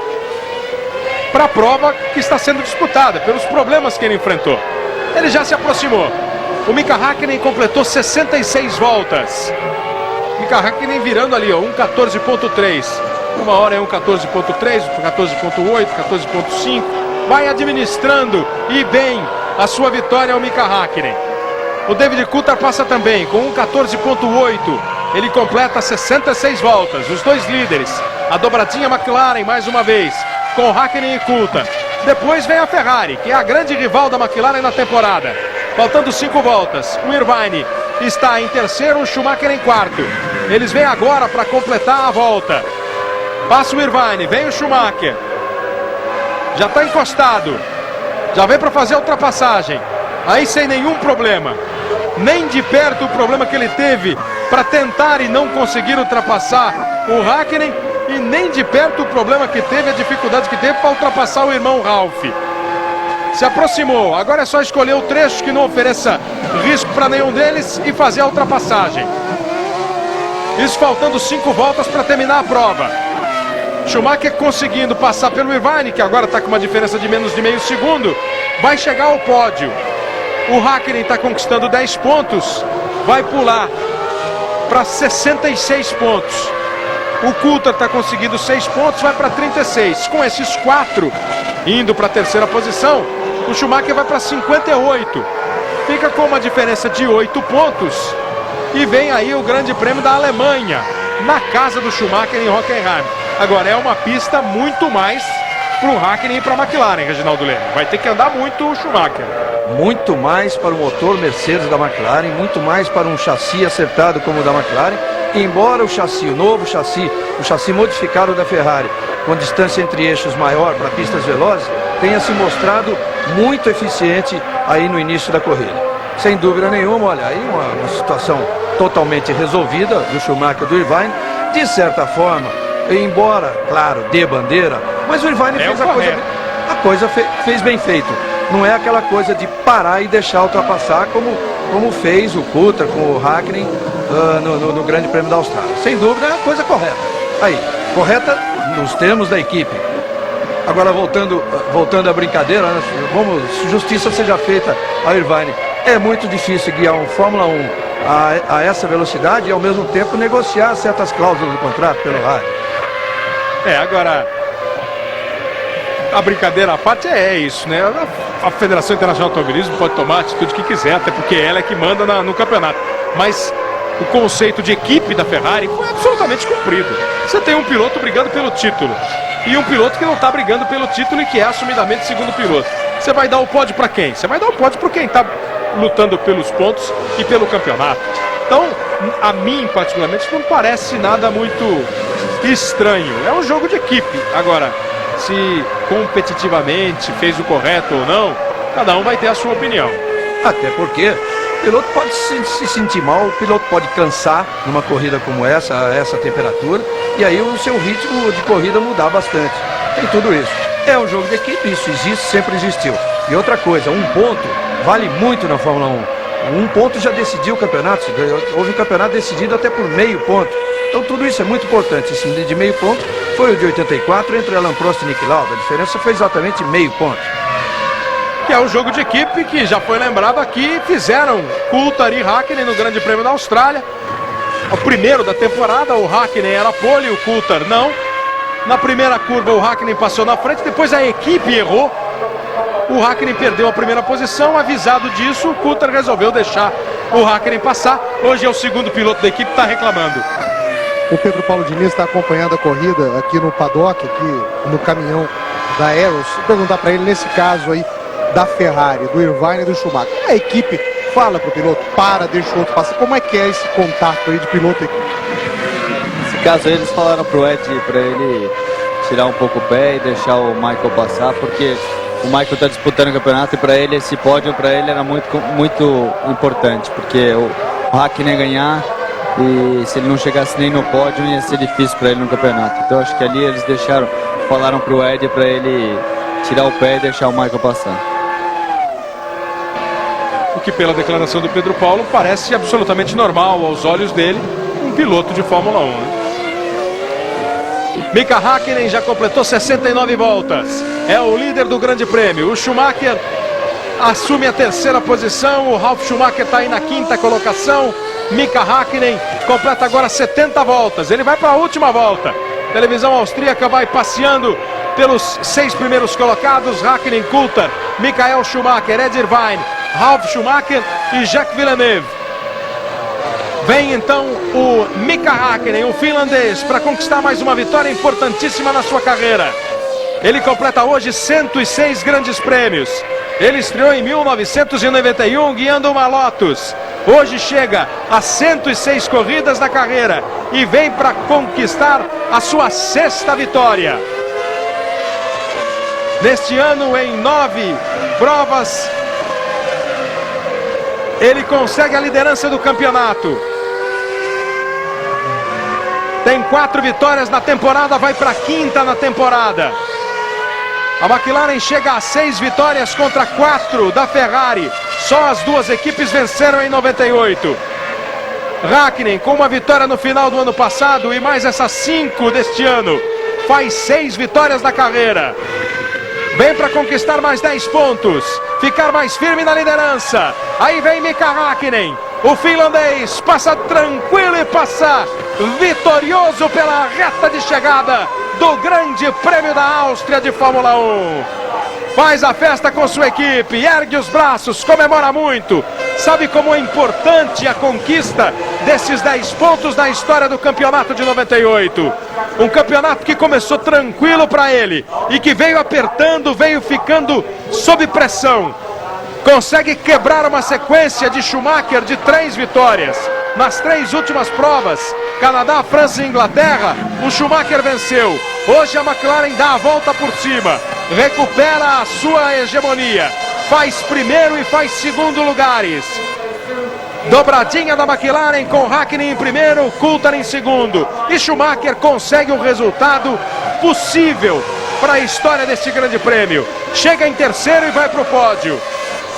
para a prova que está sendo disputada, pelos problemas que ele enfrentou. Ele já se aproximou. O Mika Häkkinen completou 66 voltas. Mika Häkkinen virando ali, ó, 1,14,3. Uma hora é 1,14,3, 14,8, 14,5. Vai administrando e bem a sua vitória ao Mika Häkkinen. O David Coulthard passa também com 1,14,8. Ele completa 66 voltas. Os dois líderes. A dobradinha McLaren mais uma vez, com Häkkinen e Coulthard. Depois vem a Ferrari, que é a grande rival da McLaren na temporada. Faltando 5 voltas. O Irvine está em terceiro, o Schumacher em quarto. Eles vêm agora para completar a volta. Passa o Irvine, vem o Schumacher. Já está encostado. Já vem para fazer a ultrapassagem. Aí sem nenhum problema. Nem de perto o problema que ele teve para tentar e não conseguir ultrapassar o Häkkinen. E nem de perto o problema que teve, a dificuldade que teve para ultrapassar o irmão Ralf. Se aproximou. Agora é só escolher o trecho que não ofereça risco para nenhum deles e fazer a ultrapassagem. Isso faltando 5 voltas para terminar a prova. Schumacher conseguindo passar pelo Irvine, que agora está com uma diferença de menos de meio segundo, vai chegar ao pódio. O Häkkinen está conquistando 10 pontos, vai pular para 66 pontos. O Coulthard está conseguindo 6 pontos, vai para 36. Com esses 4 indo para a terceira posição, o Schumacher vai para 58. Fica com uma diferença de 8 pontos. E vem aí o Grande Prêmio da Alemanha, na casa do Schumacher em Hockenheim. Agora é uma pista muito mais para o Häkkinen e para a McLaren, Reginaldo Leme. Vai ter que andar muito o Schumacher. Muito mais para o motor Mercedes da McLaren, muito mais para um chassi acertado como o da McLaren. Embora o chassi, o novo chassi, o chassi modificado da Ferrari, com distância entre eixos maior para pistas velozes, tenha se mostrado muito eficiente aí no início da corrida. Sem dúvida nenhuma, olha, aí uma situação totalmente resolvida do Schumacher, do Irvine, de certa forma, embora, claro, dê bandeira, mas o Irvine fez a coisa fez bem feito. Não é aquela coisa de parar e deixar ultrapassar como fez o Coulthard com o Häkkinen no Grande Prêmio da Austrália. Sem dúvida é a coisa correta. Aí, correta nos termos da equipe. Agora voltando à brincadeira, né? Justiça seja feita ao Irvine. É muito difícil guiar um Fórmula 1 a essa velocidade e ao mesmo tempo negociar certas cláusulas do contrato pelo rádio. Agora, a brincadeira à parte é isso, né? A Federação Internacional de Automobilismo pode tomar a atitude que quiser, até porque ela é que manda no campeonato. Mas o conceito de equipe da Ferrari foi absolutamente cumprido. Você tem um piloto brigando pelo título e um piloto que não está brigando pelo título e que é assumidamente segundo piloto. Você vai dar o pódio para quem? Você vai dar o pódio para quem está lutando pelos pontos e pelo campeonato. Então, a mim particularmente não parece nada muito estranho. É um jogo de equipe. Agora, se competitivamente fez o correto ou não, cada um vai ter a sua opinião. Até porque o piloto pode se sentir mal, o piloto pode cansar numa corrida como essa temperatura, e aí o seu ritmo de corrida mudar bastante. Tem tudo isso. É um jogo de equipe, isso existe, sempre existiu. E outra coisa, um ponto vale muito na Fórmula 1. Um ponto já decidiu o campeonato, houve um campeonato decidido até por meio ponto. Então tudo isso é muito importante. Esse de meio ponto foi o de 84 entre Alain Prost e Niki Lauda. A diferença foi exatamente meio ponto. Que é o jogo de equipe que já foi lembrado aqui, fizeram Coulthard e Hakkinen no Grande Prêmio da Austrália. O primeiro da temporada, o Hakkinen era pole, o Coulthard não. Na primeira curva o Hakkinen passou na frente, depois a equipe errou. O Hakkinen perdeu a primeira posição, avisado disso, o Coulthard resolveu deixar o Hakkinen passar. Hoje é o segundo piloto da equipe, está reclamando. O Pedro Paulo Diniz está acompanhando a corrida aqui no paddock, aqui no caminhão da Eros. Vou perguntar para ele, nesse caso aí, da Ferrari, do Irvine e do Schumacher. A equipe fala pro piloto, deixa o outro passar. Como é que é esse contato aí de piloto e equipe? Nesse caso aí, eles falaram pro Ed para ele tirar um pouco o pé e deixar o Michael passar, porque o Michael está disputando o campeonato e para ele esse pódio para ele era muito importante, porque o Hakkinen ganhar e se ele não chegasse nem no pódio ia ser difícil para ele no campeonato. Então acho que ali eles falaram pro Ed para ele tirar o pé e deixar o Michael passar. O que pela declaração do Pedro Paulo parece absolutamente normal aos olhos dele, um piloto de Fórmula 1. Né? Mika Hakkinen já completou 69 voltas, é o líder do Grande Prêmio. O Schumacher assume a terceira posição, o Ralf Schumacher está aí na quinta colocação. Mika Hakkinen completa agora 70 voltas, ele vai para a última volta. A televisão austríaca vai passeando pelos 6 primeiros colocados: Hakkinen, Coulthard, Michael Schumacher, Ed Irvine, Ralf Schumacher e Jacques Villeneuve. Vem então o Mika Hakkinen, o finlandês, para conquistar mais uma vitória importantíssima na sua carreira. Ele completa hoje 106 grandes prêmios. Ele estreou em 1991 guiando uma Lotus. Hoje chega a 106 corridas na carreira e vem para conquistar a sua 6ª vitória. Neste ano, em 9 provas, ele consegue a liderança do campeonato. Tem 4 vitórias na temporada, vai para a 5ª na temporada. A McLaren chega a 6 vitórias contra 4 da Ferrari. Só as duas equipes venceram em 98. Hakkinen, com uma vitória no final do ano passado e mais essas 5 deste ano, faz 6 vitórias na carreira. Vem para conquistar mais 10 pontos, ficar mais firme na liderança. Aí vem Mika Hakkinen, o finlandês, passa tranquilo e passa vitorioso pela reta de chegada do Grande Prêmio da Áustria de Fórmula 1. Faz a festa com sua equipe, ergue os braços, comemora muito. Sabe como é importante a conquista desses 10 pontos na história do campeonato de 98. Um campeonato que começou tranquilo para ele e que veio apertando, veio ficando sob pressão. Consegue quebrar uma sequência de Schumacher de 3 vitórias. Nas 3 últimas provas, Canadá, França e Inglaterra, o Schumacher venceu. Hoje a McLaren dá a volta por cima, recupera a sua hegemonia, faz primeiro e faz segundo lugares. Dobradinha da McLaren com Hakkinen em primeiro, Coulthard em segundo. E Schumacher consegue um resultado possível para a história deste grande prêmio. Chega em terceiro e vai para o pódio.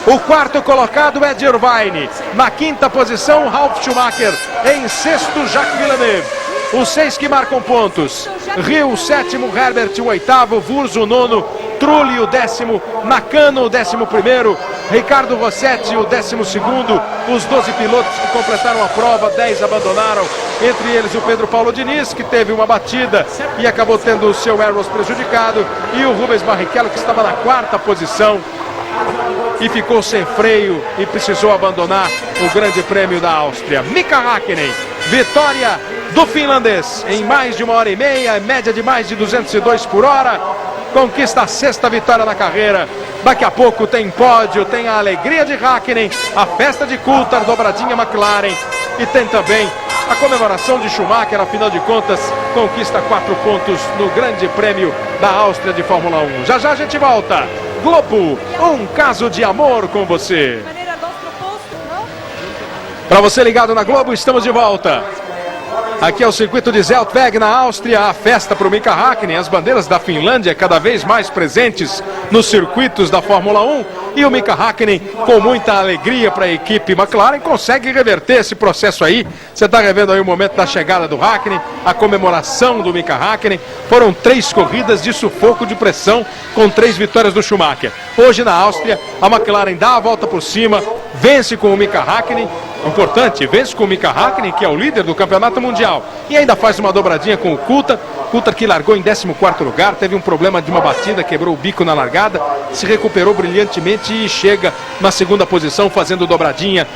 O 4º colocado é Ed Irvine. Na 5ª posição, Ralf Schumacher. Em 6º, Jacques Villeneuve. Os 6 que marcam pontos: Rio, o 7º, Herbert, o 8º, Wurz, o 9º, Trulli, o 10º, Nakano, o 11º, Ricardo Rossetti, o 12º, os 12 pilotos que completaram a prova, 10 abandonaram, entre eles o Pedro Paulo Diniz, que teve uma batida e acabou tendo o seu Arrows prejudicado, e o Rubens Barrichello, que estava na 4ª posição e ficou sem freio e precisou abandonar o Grande Prêmio da Áustria. Mika Häkkinen, vitória do finlandês em mais de 1h30, média de mais de 202 por hora, conquista a 6ª vitória na carreira. Daqui a pouco tem pódio, tem a alegria de Häkkinen, a festa de Coulthard, dobradinha McLaren, e tem também a comemoração de Schumacher. Afinal de contas, conquista 4 pontos no Grande Prêmio da Áustria de Fórmula 1. Já já a gente volta. Globo, um caso de amor com você. Para você ligado na Globo, estamos de volta. Aqui é o circuito de Zeltweg, na Áustria, a festa para o Mika Häkkinen, as bandeiras da Finlândia cada vez mais presentes nos circuitos da Fórmula 1, e o Mika Häkkinen, com muita alegria para a equipe McLaren, consegue reverter esse processo aí. Você está revendo aí o momento da chegada do Häkkinen, a comemoração do Mika Häkkinen. Foram 3 corridas de sufoco, de pressão, com 3 vitórias do Schumacher. Hoje na Áustria, a McLaren dá a volta por cima, vence com o Mika Häkkinen. Importante, vence com o Mika Häkkinen, que é o líder do campeonato mundial, e ainda faz uma dobradinha com o Coulthard, que largou em 14º lugar, teve um problema de uma batida, quebrou o bico na largada, se recuperou brilhantemente e chega na 2ª posição fazendo dobradinha,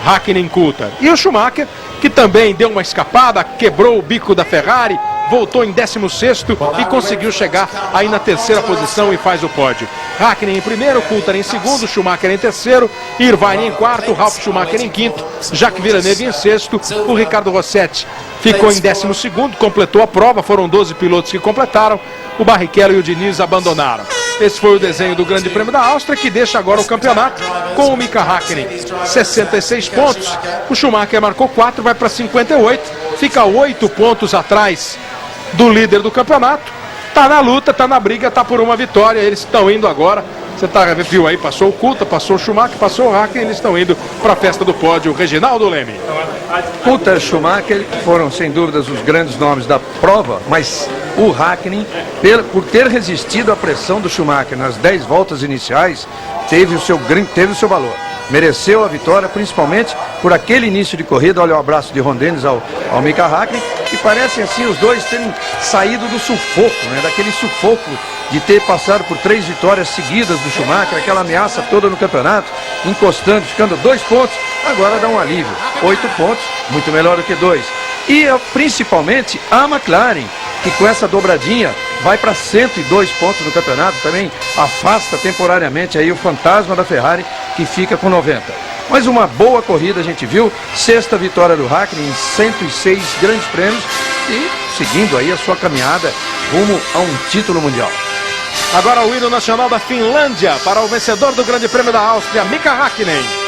Häkkinen-Coulthard. E o Schumacher, que também deu uma escapada, quebrou o bico da Ferrari, voltou em 16º e conseguiu chegar aí na 3ª posição e faz o pódio. Häkkinen em primeiro, Coulthard em segundo, Schumacher em terceiro, Irvine em quarto, Ralf Schumacher em quinto, Jacques Villeneuve em sexto, o Ricardo Rossetti ficou em 12º, completou a prova, foram 12 pilotos que completaram, o Barrichello e o Diniz abandonaram. Esse foi o desenho do Grande Prêmio da Áustria, que deixa agora o campeonato com o Mika Häkkinen 66 pontos, o Schumacher marcou 4, vai para 58, fica 8 pontos atrás do líder do campeonato. Tá na luta, tá na briga, tá por uma vitória. Eles estão indo agora. Você viu aí, passou o Coulthard, passou o Schumacher, passou o Häkkinen. Eles estão indo para a festa do pódio. Reginaldo Leme. Coulthard e Schumacher foram sem dúvidas os grandes nomes da prova, mas o Häkkinen, por ter resistido à pressão do Schumacher nas 10 voltas iniciais, teve o seu valor. Mereceu a vitória, principalmente por aquele início de corrida. Olha o abraço de Ron Dennis ao Mika Häkkinen, que parecem assim os dois terem saído do sufoco, né? Daquele sufoco de ter passado por 3 vitórias seguidas do Schumacher, aquela ameaça toda no campeonato, encostando, ficando 2 pontos, agora dá um alívio, 8 pontos, muito melhor do que 2. E principalmente a McLaren, que com essa dobradinha vai para 102 pontos no campeonato, também afasta temporariamente aí o fantasma da Ferrari, que fica com 90. Mas uma boa corrida a gente viu, 6ª vitória do Häkkinen em 106 grandes prêmios e seguindo aí a sua caminhada rumo a um título mundial. Agora o hino nacional da Finlândia para o vencedor do Grande Prêmio da Áustria, Mika Häkkinen.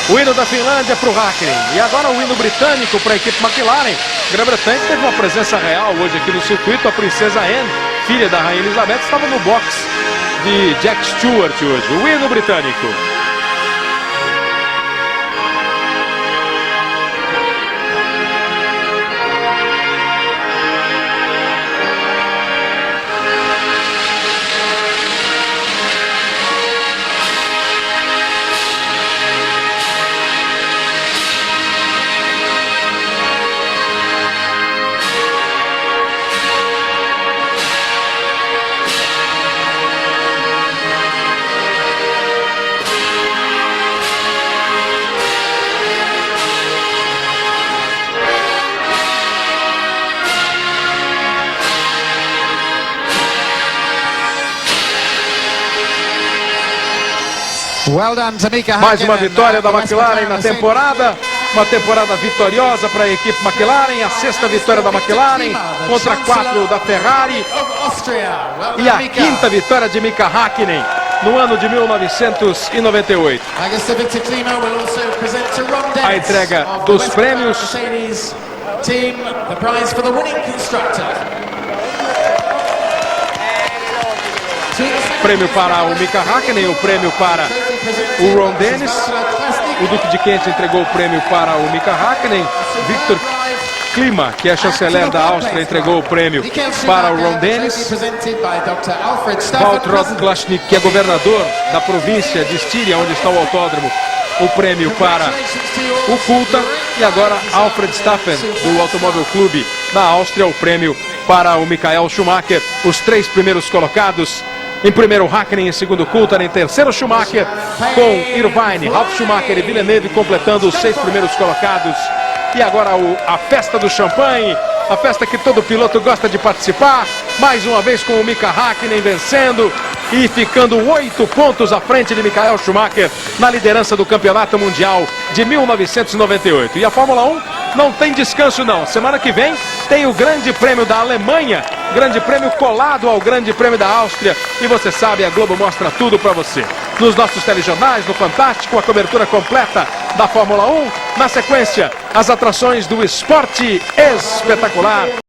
O hino da Finlândia para o Häkkinen. E agora o hino britânico para a equipe McLaren. Grã-Bretanha teve uma presença real hoje aqui no circuito. A princesa Anne, filha da rainha Elizabeth, estava no box de Jack Stewart hoje. O hino britânico. Mais uma vitória da McLaren na temporada. Uma temporada vitoriosa para a equipe McLaren. A 6ª vitória da McLaren contra 4 da Ferrari. E a 5ª vitória de Mika Häkkinen no ano de 1998. A entrega dos prêmios. Prêmio para o Mika Häkkinen, o prêmio para o Ron Dennis. O Duque de Kent entregou o prêmio para o Mika Häkkinen. Victor Klima, que é chanceler da Áustria, entregou o prêmio para o Ron Dennis. Waltraud Klasnik, que é governador da província de Estíria, onde está o autódromo, o prêmio para o Coulthard. E agora Alfred Staffen, do Automóvel Clube da Áustria, o prêmio para o Michael Schumacher. Os 3 primeiros colocados. Em primeiro, Häkkinen, em segundo, Coulthard, em terceiro, Schumacher, com Irvine, Ralf Schumacher e Villeneuve completando os 6 primeiros colocados. E agora a festa do champanhe, a festa que todo piloto gosta de participar. Mais uma vez com o Mika Häkkinen vencendo e ficando 8 pontos à frente de Michael Schumacher na liderança do Campeonato Mundial de 1998. E a Fórmula 1 não tem descanso não. Semana que vem tem o Grande Prêmio da Alemanha, Grande Prêmio colado ao Grande Prêmio da Áustria. E você sabe, a Globo mostra tudo para você. Nos nossos telejornais, no Fantástico, a cobertura completa da Fórmula 1. Na sequência, as atrações do esporte espetacular.